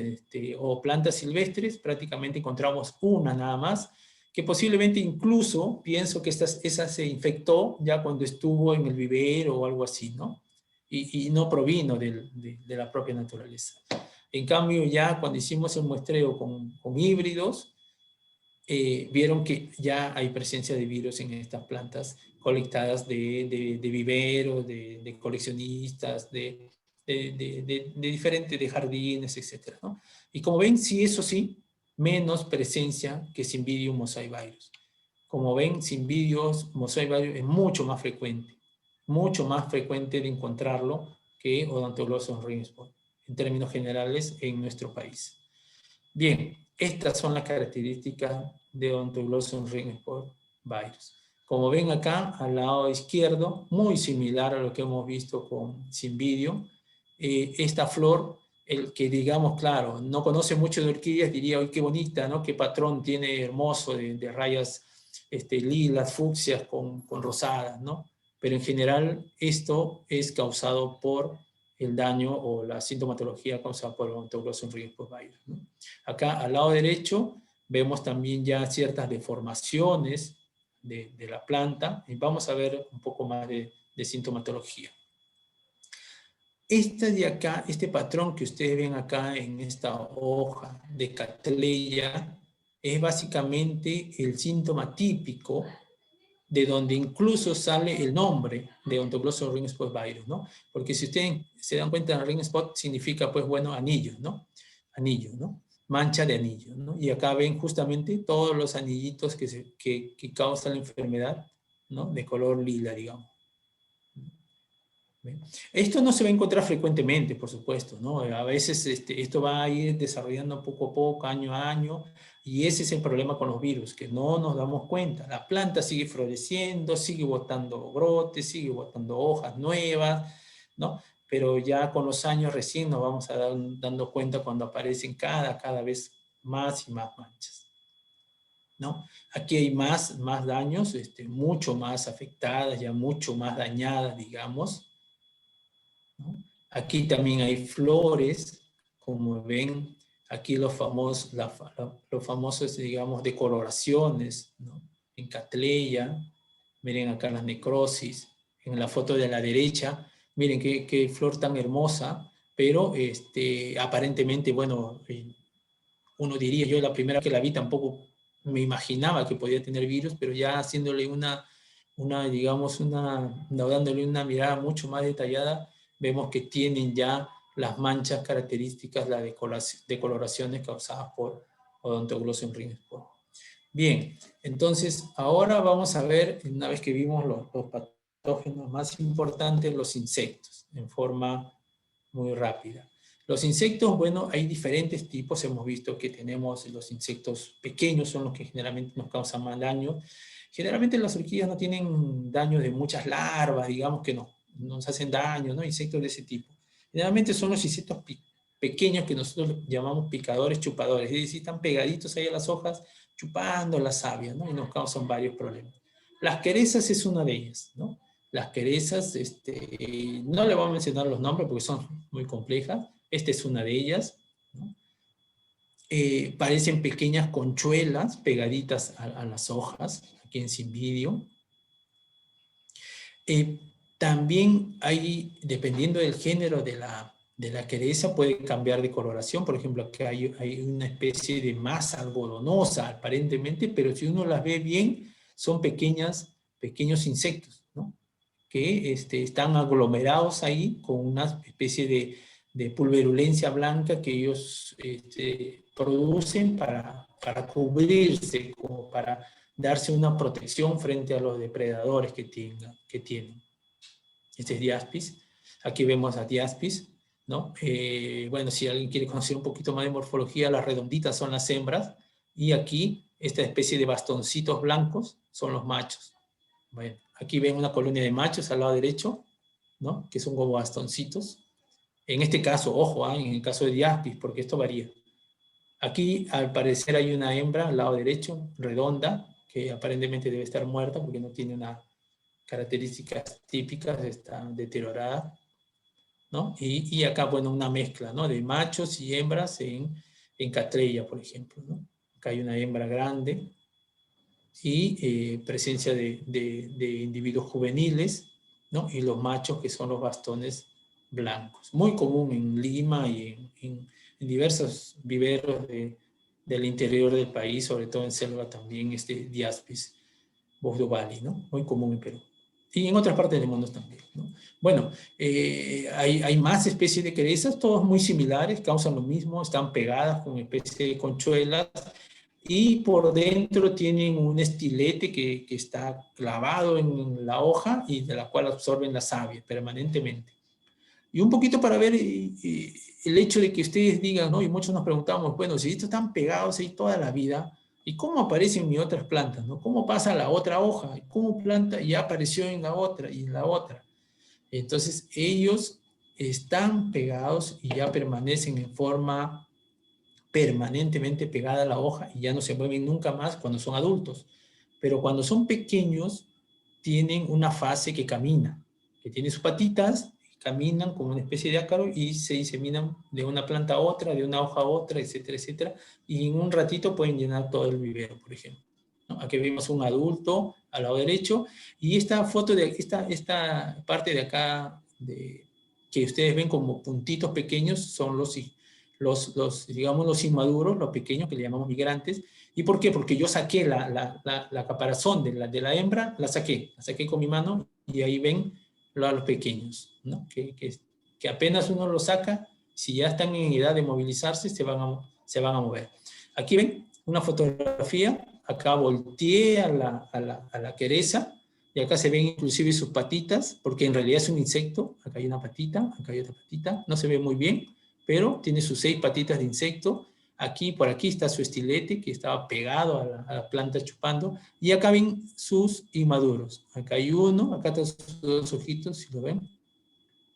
o plantas silvestres, prácticamente encontramos una nada más, que posiblemente incluso, pienso que esa se infectó ya cuando estuvo en el vivero o algo así, ¿no? Y no provino de la propia naturaleza. En cambio, ya cuando hicimos el muestreo con híbridos, vieron que ya hay presencia de virus en estas plantas colectadas de viveros, de coleccionistas, de diferentes, de jardines, etc., ¿no? Y como ven, sí, eso sí, menos presencia que Cymbidium mosaivirus. Como ven, Cymbidium mosaivirus es mucho más frecuente de encontrarlo que Odontoglossum ring spot, en términos generales, en nuestro país. Bien, estas son las características de Odontoglossum ring spot virus. Como ven acá, al lado izquierdo, muy similar a lo que hemos visto con Cymbidium, esta flor, el que digamos, claro, no conoce mucho de orquídeas, diría, ¡ay, qué bonita!, ¿no? Qué patrón tiene hermoso de rayas lilas, fucsias con rosadas, ¿no? Pero en general esto es causado por el daño o la sintomatología causada por el Odontoglossum ring spot virus, ¿no? Acá al lado derecho vemos también ya ciertas deformaciones de la planta y vamos a ver un poco más de sintomatología. De acá, este patrón que ustedes ven acá en esta hoja de Cattleya es básicamente el síntoma típico de donde incluso sale el nombre de Odontoglossum ring spot virus, ¿no? Porque si ustedes se dan cuenta, ring spot significa, pues bueno, anillo, ¿no? Anillo, ¿no? Mancha de anillo, ¿no? Y acá ven justamente todos los anillitos que causan la enfermedad, ¿no? De color lila, digamos. ¿Ven? Esto no se va a encontrar frecuentemente, por supuesto, ¿no? A veces esto va a ir desarrollando poco a poco, año a año, y ese es el problema con los virus, que no nos damos cuenta. La planta sigue floreciendo, sigue botando brotes, sigue botando hojas nuevas, ¿no? Pero ya con los años recién nos vamos a dando cuenta cuando aparecen cada vez más y más manchas, ¿no? Aquí hay más daños, mucho más afectadas, ya mucho más dañadas, digamos, ¿no? Aquí también hay flores, como ven, aquí los famosos, digamos, decoloraciones, ¿no? En Cattleya, miren acá las necrosis, en la foto de la derecha, miren qué flor tan hermosa, pero aparentemente, bueno, uno diría, yo la primera que la vi tampoco me imaginaba que podía tener virus, pero ya haciéndole dándole una mirada mucho más detallada, vemos que tienen ya las manchas características, las decoloraciones causadas por Odontoglossum ringspor. Bien, entonces ahora vamos a ver, una vez que vimos los patógenos más importantes, los insectos, en forma muy rápida. Los insectos, bueno, hay diferentes tipos. Hemos visto que tenemos los insectos pequeños, son los que generalmente nos causan más daño. Generalmente las orquídeas no tienen daño de muchas larvas, digamos que no nos hacen daño, ¿no? Insectos de ese tipo. Generalmente son los insectos pequeños que nosotros llamamos picadores, chupadores, es decir, están pegaditos ahí a las hojas, chupando la savia, ¿no? Y nos causan varios problemas. Las querezas es una de ellas, ¿no? Las querezas, no le voy a mencionar los nombres porque son muy complejas. Esta es una de ellas, ¿no? Parecen pequeñas conchuelas pegaditas a las hojas, aquí en Cymbidium. También hay, dependiendo del género de la quereza, puede cambiar de coloración. Por ejemplo, aquí hay una especie de masa algodonosa, aparentemente, pero si uno las ve bien, son pequeños insectos, ¿no? Que están aglomerados ahí con una especie de pulverulencia blanca que ellos producen para cubrirse, como para darse una protección frente a los depredadores que tienen. Este es Diaspis. Aquí vemos a Diaspis, ¿no? Bueno, si alguien quiere conocer un poquito más de morfología, las redonditas son las hembras, y aquí esta especie de bastoncitos blancos son los machos. Bueno, aquí ven una colonia de machos al lado derecho, ¿no? Que son como bastoncitos. En este caso, ojo, en el caso de Diaspis, porque esto varía. Aquí, al parecer, hay una hembra al lado derecho, redonda, que aparentemente debe estar muerta porque no tiene unas características típicas, está deteriorada, ¿no? Y acá, bueno, una mezcla, ¿no? De machos y hembras en Cattleya, por ejemplo, ¿no? Acá hay una hembra grande y presencia de individuos juveniles, ¿no? Y los machos, que son los bastones blancos. Muy común en Lima y en diversos viveros del interior del país, sobre todo en selva también, Diaspis bovduvali, ¿no? Muy común en Perú. Y en otras partes del mundo también, ¿no? Bueno, hay más especies de querezas, todas muy similares, causan lo mismo, están pegadas con especie de conchuelas, y por dentro tienen un estilete que está clavado en la hoja y de la cual absorben la savia permanentemente. Y un poquito para ver el hecho de que ustedes digan, ¿no? Y muchos nos preguntamos, bueno, si estos están pegados ahí toda la vida, ¿y cómo aparecen mis otras plantas? ¿No? ¿Cómo pasa a la otra hoja? ¿Cómo planta ya apareció en la otra y en la otra? Entonces ellos están pegados y ya permanecen en forma permanentemente pegada a la hoja y ya no se mueven nunca más cuando son adultos. Pero cuando son pequeños, tienen una fase que camina, que tiene sus patitas, caminan como una especie de ácaro y se diseminan de una planta a otra, de una hoja a otra, etcétera, etcétera. Y en un ratito pueden llenar todo el vivero, por ejemplo, ¿no? Aquí vemos un adulto al lado derecho, y esta foto de esta parte de acá, que ustedes ven como puntitos pequeños, son digamos, los inmaduros, los pequeños que le llamamos migrantes. ¿Y por qué? Porque yo saqué la caparazón de la hembra, la saqué con mi mano, y ahí ven los pequeños, ¿no? Que apenas uno los saca, si ya están en edad de movilizarse, se van a mover. Aquí ven una fotografía, acá volteé a la quereza, y acá se ven inclusive sus patitas, porque en realidad es un insecto. Acá hay una patita, acá hay otra patita, no se ve muy bien, pero tiene sus 6 patitas de insecto. Aquí, por aquí está su estilete, que estaba pegado a la planta chupando, y acá ven sus inmaduros. Acá hay uno, acá están sus 2 ojitos, si lo ven,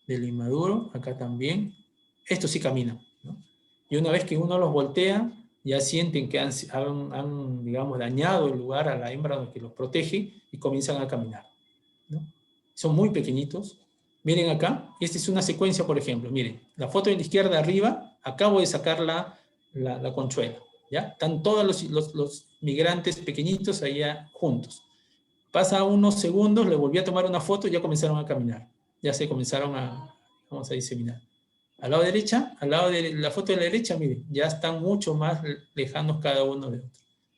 del inmaduro, acá también. Estos sí caminan, ¿no? Y una vez que uno los voltea, ya sienten que han, digamos, dañado el lugar a la hembra que los protege, y comienzan a caminar, ¿no? Son muy pequeñitos. Miren acá, esta es una secuencia, por ejemplo. Miren, la foto de la izquierda arriba, acabo de sacar la conchuela, ¿ya? Están todos los migrantes pequeñitos allá juntos. Pasa unos segundos, le volví a tomar una foto y ya comenzaron a caminar. Ya se comenzaron vamos a diseminar. Al lado derecha, al lado de la foto de la derecha, miren, ya están mucho más lejanos cada uno de otro,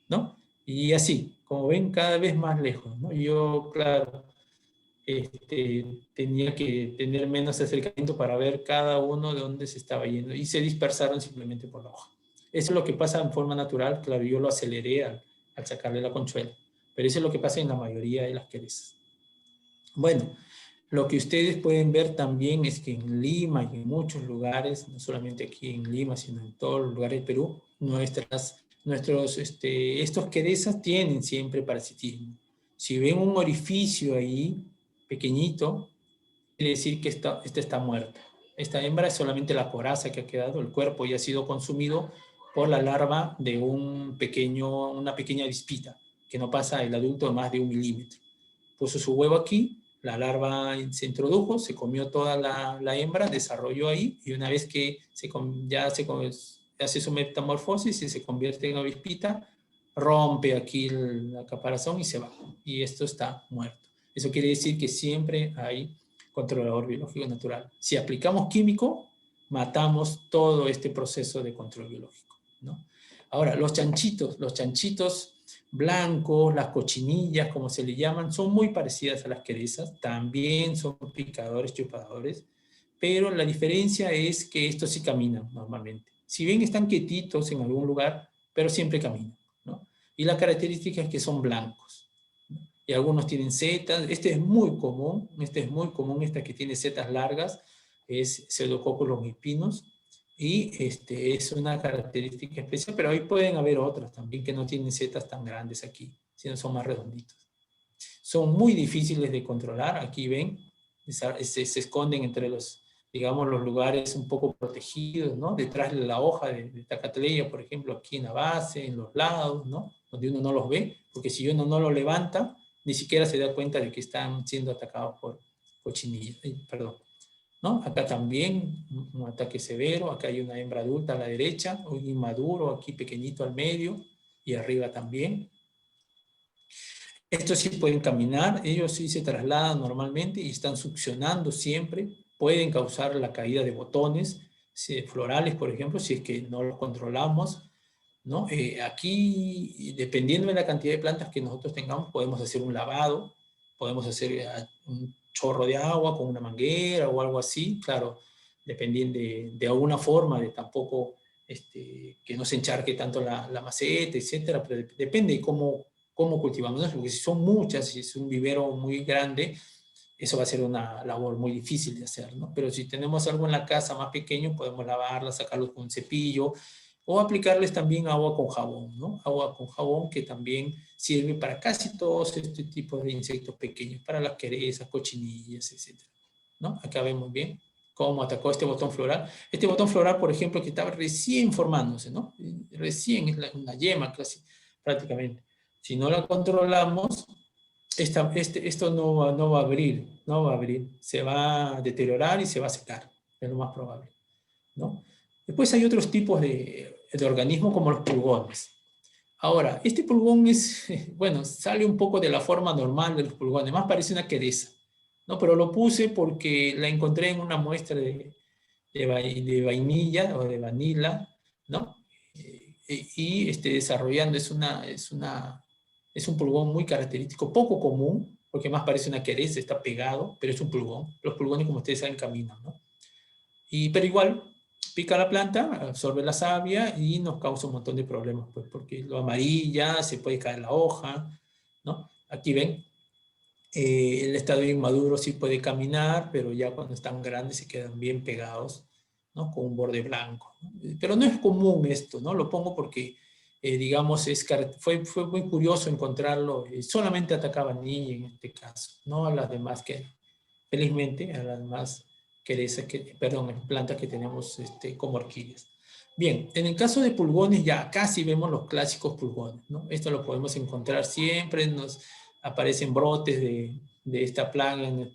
¿no? Y así, como ven, cada vez más lejos, ¿no? Yo, claro, tenía que tener menos acercamiento para ver cada uno de dónde se estaba yendo y se dispersaron simplemente por la hoja. Eso es lo que pasa en forma natural, claro, yo lo aceleré al sacarle la conchuela, pero eso es lo que pasa en la mayoría de las querezas. Bueno, lo que ustedes pueden ver también es que en Lima y en muchos lugares, no solamente aquí en Lima, sino en todos los lugares del Perú, estos querezas tienen siempre parasitismo. Si ven un orificio ahí, pequeñito, quiere decir que esta está muerta. Esta hembra es solamente la coraza que ha quedado, el cuerpo ya ha sido consumido por la larva de una pequeña avispita, que no pasa el adulto de más de 1 milímetro. Puso su huevo aquí, la larva se introdujo, se comió toda la hembra, desarrolló ahí, y una vez que hace su metamorfosis y se convierte en avispita, rompe aquí la caparazón y se va. Y esto está muerto. Eso quiere decir que siempre hay controlador biológico natural. Si aplicamos químico, matamos todo este proceso de control biológico, ¿no? Ahora, los chanchitos blancos, las cochinillas, como se le llaman, son muy parecidas a las querezas, también son picadores, chupadores, pero la diferencia es que estos sí caminan normalmente. Si bien están quietitos en algún lugar, pero siempre caminan, ¿no? Y la característica es que son blancos, ¿no? Y algunos tienen setas, esta que tiene setas largas, es Pseudococcus longispinus, y es una característica especial, pero ahí pueden haber otras también que no tienen setas tan grandes aquí, sino son más redonditos. Son muy difíciles de controlar, aquí ven, se esconden entre los lugares un poco protegidos, ¿no? Detrás de la hoja de Tacatleya, por ejemplo, aquí en la base, en los lados, ¿no? Donde uno no los ve, porque si uno no lo levanta, ni siquiera se da cuenta de que están siendo atacados por cochinillas, perdón. ¿No? Acá también un ataque severo, acá hay una hembra adulta a la derecha, un inmaduro aquí pequeñito al medio y arriba también. Estos sí pueden caminar, ellos sí se trasladan normalmente y están succionando siempre, pueden causar la caída de botones florales, por ejemplo, si es que no los controlamos, ¿no? Aquí, dependiendo de la cantidad de plantas que nosotros tengamos, podemos hacer un lavado, podemos hacer un chorro de agua con una manguera o algo así, claro, dependiendo de alguna forma, de tampoco que no se encharque tanto la maceta, etcétera, pero depende de cómo cultivamos, ¿no? Porque si son muchas, si es un vivero muy grande, eso va a ser una labor muy difícil de hacer, ¿no? Pero si tenemos algo en la casa más pequeño, podemos lavarlas, sacarlos con un cepillo, o aplicarles también agua con jabón, ¿no? Agua con jabón que también sirve para casi todos este tipo de insectos pequeños, para las querezas, cochinillas, etc., ¿no? Acá vemos bien cómo atacó este botón floral. Este botón floral, por ejemplo, que estaba recién formándose, ¿no? Recién, es una yema casi, prácticamente. Si no la controlamos, esto no va a abrir, se va a deteriorar y se va a secar, es lo más probable, ¿no? Después hay otros tipos de organismos como los pulgones. Ahora, este pulgón bueno, sale un poco de la forma normal de los pulgones, más parece una quereza, ¿no? Pero lo puse porque la encontré en una muestra de vainilla o de vanilla, ¿no? Y desarrollando, es un pulgón muy característico, poco común, porque más parece una quereza, está pegado, pero es un pulgón. Los pulgones, como ustedes saben, caminan, ¿no? Pero igual, pica la planta, absorbe la savia y nos causa un montón de problemas, pues, porque lo amarilla, se puede caer la hoja, ¿no? Aquí ven, el estadio inmaduro sí puede caminar, pero ya cuando están grandes se quedan bien pegados, ¿no? Con un borde blanco, ¿no? Pero no es común esto, ¿no? Lo pongo porque, digamos, fue muy curioso encontrarlo, solamente atacaba a niñas en este caso, no a las demás que, felizmente, a las demás plantas que tenemos como orquídeas. Bien, en el caso de pulgones ya casi vemos los clásicos pulgones, ¿no? Esto lo podemos encontrar siempre, nos aparecen brotes de esta plaga en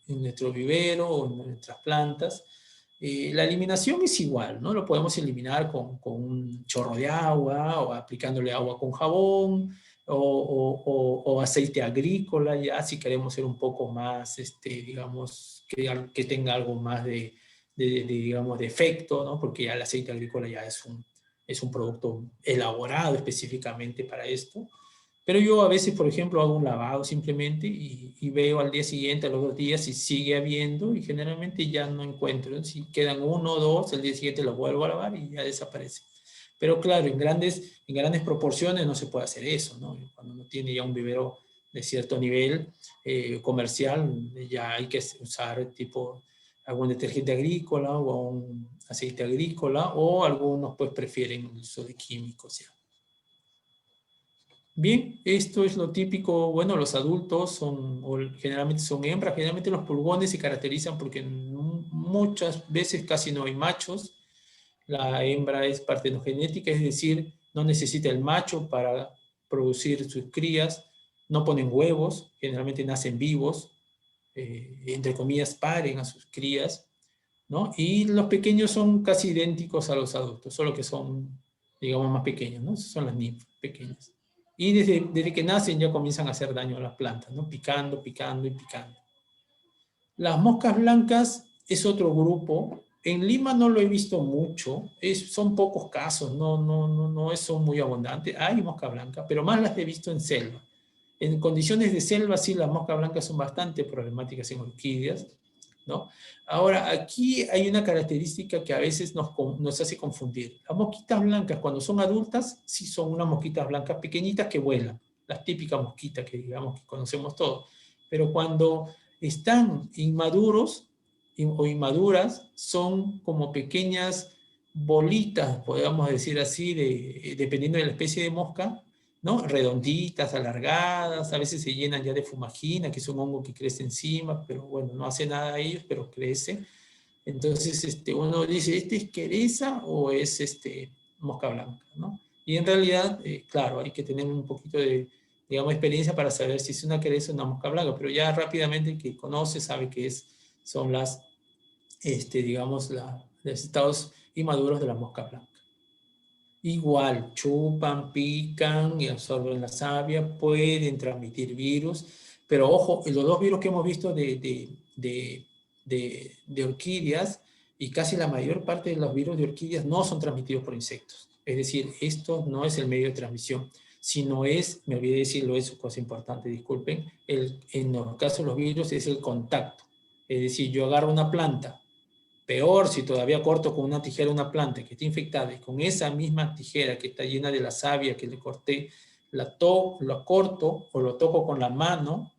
nuestro vivero o en nuestras plantas. La eliminación es igual, ¿no? Lo podemos eliminar con un chorro de agua o aplicándole agua con jabón o aceite agrícola, ya si queremos ser un poco más, digamos, que tenga algo más digamos, de efecto, ¿no? Porque ya el aceite agrícola ya es un producto elaborado específicamente para esto. Pero yo a veces, por ejemplo, hago un lavado simplemente y veo al día siguiente, a los 2 días, si sigue habiendo y generalmente ya no encuentro. Si quedan 1 o 2, el día siguiente los vuelvo a lavar y ya desaparece. Pero claro, en grandes proporciones no se puede hacer eso, ¿no? Cuando uno tiene ya un vivero de cierto nivel comercial, ya hay que usar tipo algún detergente agrícola o un aceite agrícola, o algunos pues prefieren el uso de químicos ya. Bien, esto es lo típico. Bueno, los adultos generalmente son hembras. Generalmente los pulgones se caracterizan porque muchas veces casi no hay machos. La hembra es partenogenética, es decir, no necesita el macho para producir sus crías. No ponen huevos, generalmente nacen vivos, entre comillas, paren a sus crías, ¿no? Y los pequeños son casi idénticos a los adultos, solo que son, digamos, más pequeños, ¿no? Esas son las ninfas pequeñas. Y desde que nacen ya comienzan a hacer daño a las plantas, ¿no? Picando, picando y picando. Las moscas blancas es otro grupo. En Lima no lo he visto mucho, son pocos casos, no son muy abundantes. Hay mosca blanca, pero más las he visto en selva. En condiciones de selva sí las moscas blancas son bastante problemáticas en orquídeas, ¿no? Ahora, aquí hay una característica que a veces nos hace confundir. Las mosquitas blancas, cuando son adultas, sí son unas mosquitas blancas pequeñitas que vuelan, las típicas mosquitas que digamos que conocemos todos. Pero cuando están inmaduros o inmaduras, son como pequeñas bolitas, podríamos decir así, dependiendo de la especie de mosca, ¿no? Redonditas, alargadas, a veces se llenan ya de fumagina, que es un hongo que crece encima, pero bueno, no hace nada a ellos, pero crece. Entonces uno dice, ¿este es quereza o es mosca blanca, ¿no? Y en realidad, claro, hay que tener un poquito de, digamos, experiencia para saber si es una quereza o una mosca blanca, pero ya rápidamente el que conoce sabe que son las, digamos, los estados inmaduros de la mosca blanca. Igual, chupan, pican y absorben la savia, pueden transmitir virus, pero ojo, los 2 virus que hemos visto de orquídeas, y casi la mayor parte de los virus de orquídeas no son transmitidos por insectos. Es decir, esto no es el medio de transmisión, sino es, me olvidé decirlo, es cosa importante, disculpen, en los casos de los virus es el contacto. Es decir, yo agarro una planta, peor si todavía corto con una tijera una planta que está infectada y con esa misma tijera que está llena de la savia que le corté, la corto o lo toco con la mano,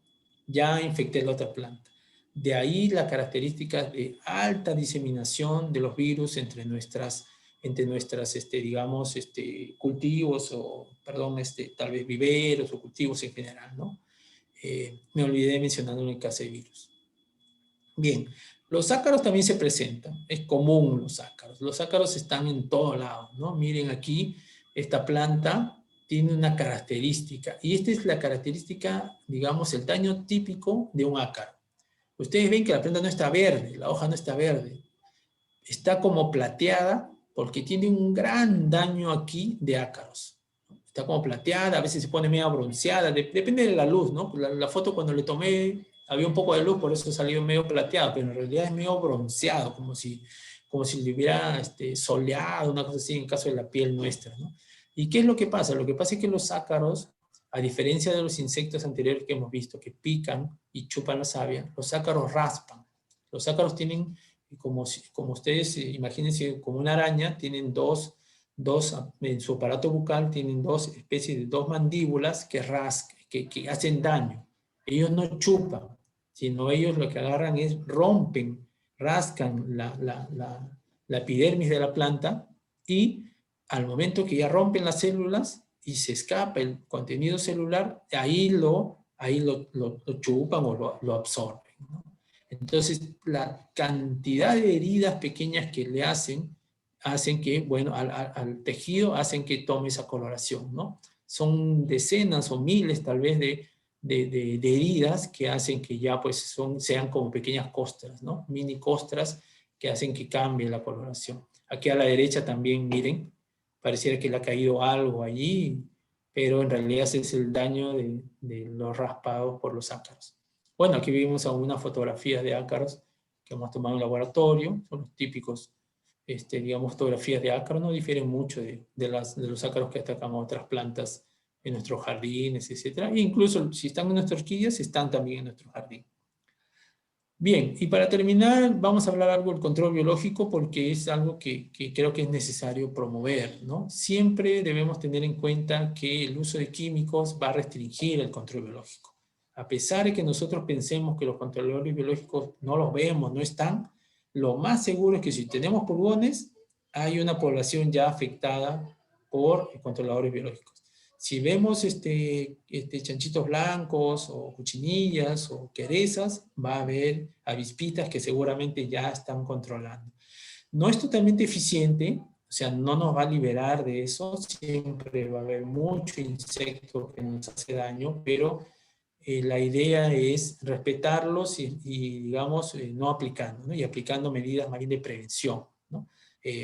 ya infecté la otra planta. De ahí la característica de alta diseminación de los virus entre nuestras digamos, cultivos o, perdón, tal vez viveros o cultivos en general, ¿no? Me olvidé mencionando en el caso de virus. Bien, los ácaros también se presentan, es común los ácaros. Los ácaros están en todo lado, ¿no? Miren aquí, esta planta tiene una característica, y esta es la característica, digamos, el daño típico de un ácaro. Ustedes ven que la planta no está verde, la hoja no está verde, está como plateada porque tiene un gran daño aquí de ácaros. Está como plateada, a veces se pone medio bronceada, depende de la luz, ¿no? La foto cuando le tomé había un poco de luz, por eso salió medio plateado, pero en realidad es medio bronceado, como si le hubiera soleado, una cosa así en el caso de la piel nuestra, ¿no? ¿Y qué es lo que pasa? Lo que pasa es que los ácaros, a diferencia de los insectos anteriores que hemos visto, que pican y chupan la savia, los ácaros raspan. Los ácaros tienen, como ustedes imagínense, como una araña, tienen en su aparato bucal tienen 2 especies de 2 mandíbulas que rascan, que hacen daño. Ellos no chupan, sino ellos lo que agarran es rompen, rascan la epidermis de la planta, y al momento que ya rompen las células y se escapa el contenido celular, ahí lo chupan o lo absorben, ¿no? Entonces, la cantidad de heridas pequeñas que le hacen que, bueno, al tejido hacen que tome esa coloración, ¿no? Son decenas o miles tal vez de heridas que hacen que ya pues sean como pequeñas costras, ¿no? Mini costras que hacen que cambie la coloración. Aquí a la derecha también, miren, pareciera que le ha caído algo allí, pero en realidad ese es el daño de los raspados por los ácaros. Bueno, aquí vimos algunas fotografías de ácaros que hemos tomado en laboratorio, son los típicos, digamos, fotografías de ácaros, no difieren mucho de los ácaros que atacan a otras plantas en nuestros jardines, etc. E incluso si están en nuestras orquídeas, están también en nuestro jardín. Bien, y para terminar, vamos a hablar algo del control biológico porque es algo que creo que es necesario promover, ¿no? Siempre debemos tener en cuenta que el uso de químicos va a restringir el control biológico. A pesar de que nosotros pensemos que los controladores biológicos no los vemos, no están, lo más seguro es que si tenemos pulgones, hay una población ya afectada por controladores biológicos. Si vemos chanchitos blancos o cochinillas o querezas, va a haber avispitas que seguramente ya están controlando. No es totalmente eficiente, o sea, no nos va a liberar de eso, siempre va a haber mucho insecto que nos hace daño, pero la idea es respetarlos y digamos, no aplicando, ¿no? Y aplicando medidas más bien de prevención, ¿no?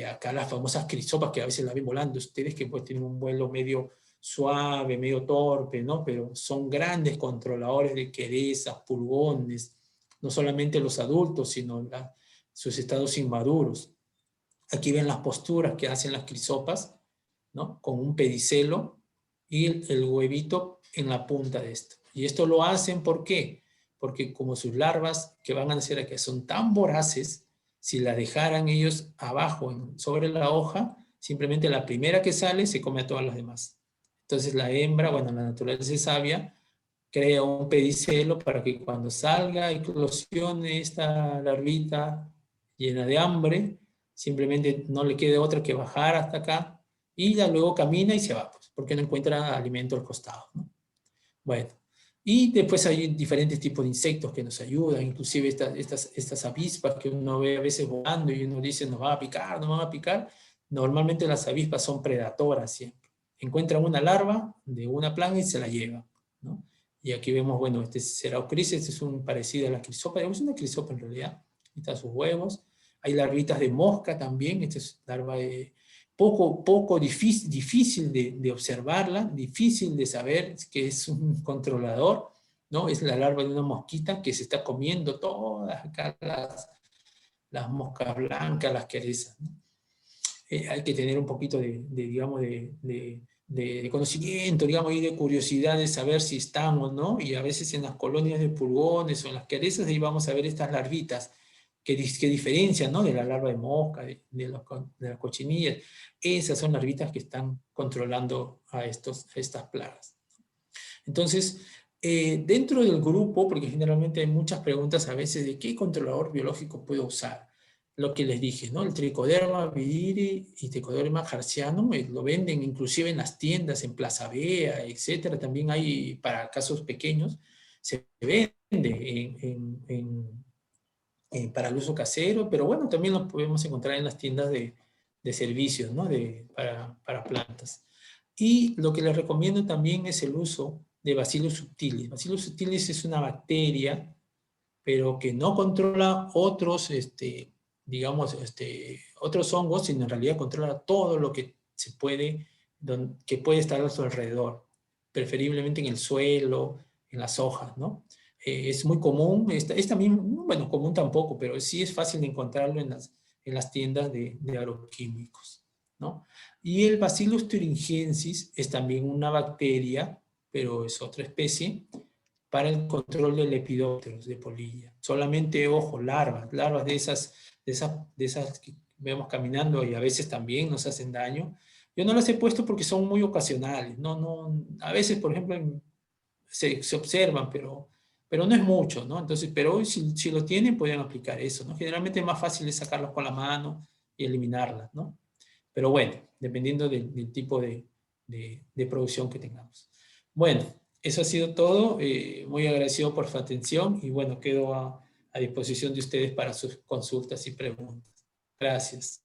Acá las famosas crisopas que a veces las ven volando ustedes, que pues tienen un vuelo medio suave, medio torpe, ¿no? Pero son grandes controladores de querezas, pulgones, no solamente los adultos, sino sus estados inmaduros. Aquí ven las posturas que hacen las crisopas, ¿no? Con un pedicelo y el huevito en la punta de esto. Y esto lo hacen, ¿por qué? Porque como sus larvas que van a nacer aquí son tan voraces, si la dejaran ellos abajo, sobre la hoja, simplemente la primera que sale se come a todas las demás. Entonces la hembra, bueno, la naturaleza es sabia, crea un pedicelo para que cuando salga, eclosione esta larvita llena de hambre, simplemente no le quede otra que bajar hasta acá, y ya luego camina y se va, pues, porque no encuentra alimento al costado, ¿no? Bueno, y después hay diferentes tipos de insectos que nos ayudan, inclusive estas avispas que uno ve a veces volando y uno dice, nos va a picar, nos va a picar. Normalmente las avispas son predatoras siempre. Encuentran una larva de una plaga y se la llevan, ¿no? Y aquí vemos, bueno, este es Ceraucris, este es un parecido a la crisopa, es una crisopa en realidad. Aquí están sus huevos. Hay larvitas de mosca también, esta es larva de poco difícil de observarla, difícil de saber que es un controlador, ¿no? Es la larva de una mosquita que se está comiendo todas acá las moscas blancas, las querezas, ¿no? Hay que tener un poquito de conocimiento, digamos, y de curiosidad de saber si están o no, y a veces en las colonias de pulgones o en las querezas ahí vamos a ver estas larvitas que diferencian, ¿no? De la larva de mosca, de las cochinillas. Esas son larvitas que están controlando a estas plagas. Entonces, dentro del grupo, porque generalmente hay muchas preguntas a veces de qué controlador biológico puedo usar. Lo que les dije, ¿no? El Trichoderma vidiri y Trichoderma harzianum lo venden inclusive en las tiendas, en Plaza Vea, etcétera. También hay para casos pequeños, se vende para el uso casero, pero bueno, también lo podemos encontrar en las tiendas de servicios, ¿no? Para plantas. Y lo que les recomiendo también es el uso de Bacillus subtilis. Bacillus subtilis es una bacteria, pero que no controla otros, otros hongos, sino en realidad controla todo lo que que puede estar a su alrededor, preferiblemente en el suelo, en las hojas, ¿no? Es muy común, es también, bueno, común tampoco, pero sí es fácil de encontrarlo en las tiendas de agroquímicos, ¿no? Y el Bacillus thuringiensis es también una bacteria, pero es otra especie, para el control de lepidópteros, de polilla. Solamente, ojo, larvas de esas que vemos caminando y a veces también nos hacen daño. Yo no las he puesto porque son muy ocasionales. A veces, por ejemplo, se observan, pero no es mucho, ¿no? Entonces, pero si lo tienen, pueden aplicar eso, ¿no? Generalmente es más fácil es sacarlos con la mano y eliminarlas, ¿no? Pero bueno, dependiendo del tipo de producción que tengamos. Bueno, eso ha sido todo. Muy agradecido por su atención y bueno, quedo a disposición de ustedes para sus consultas y preguntas. Gracias.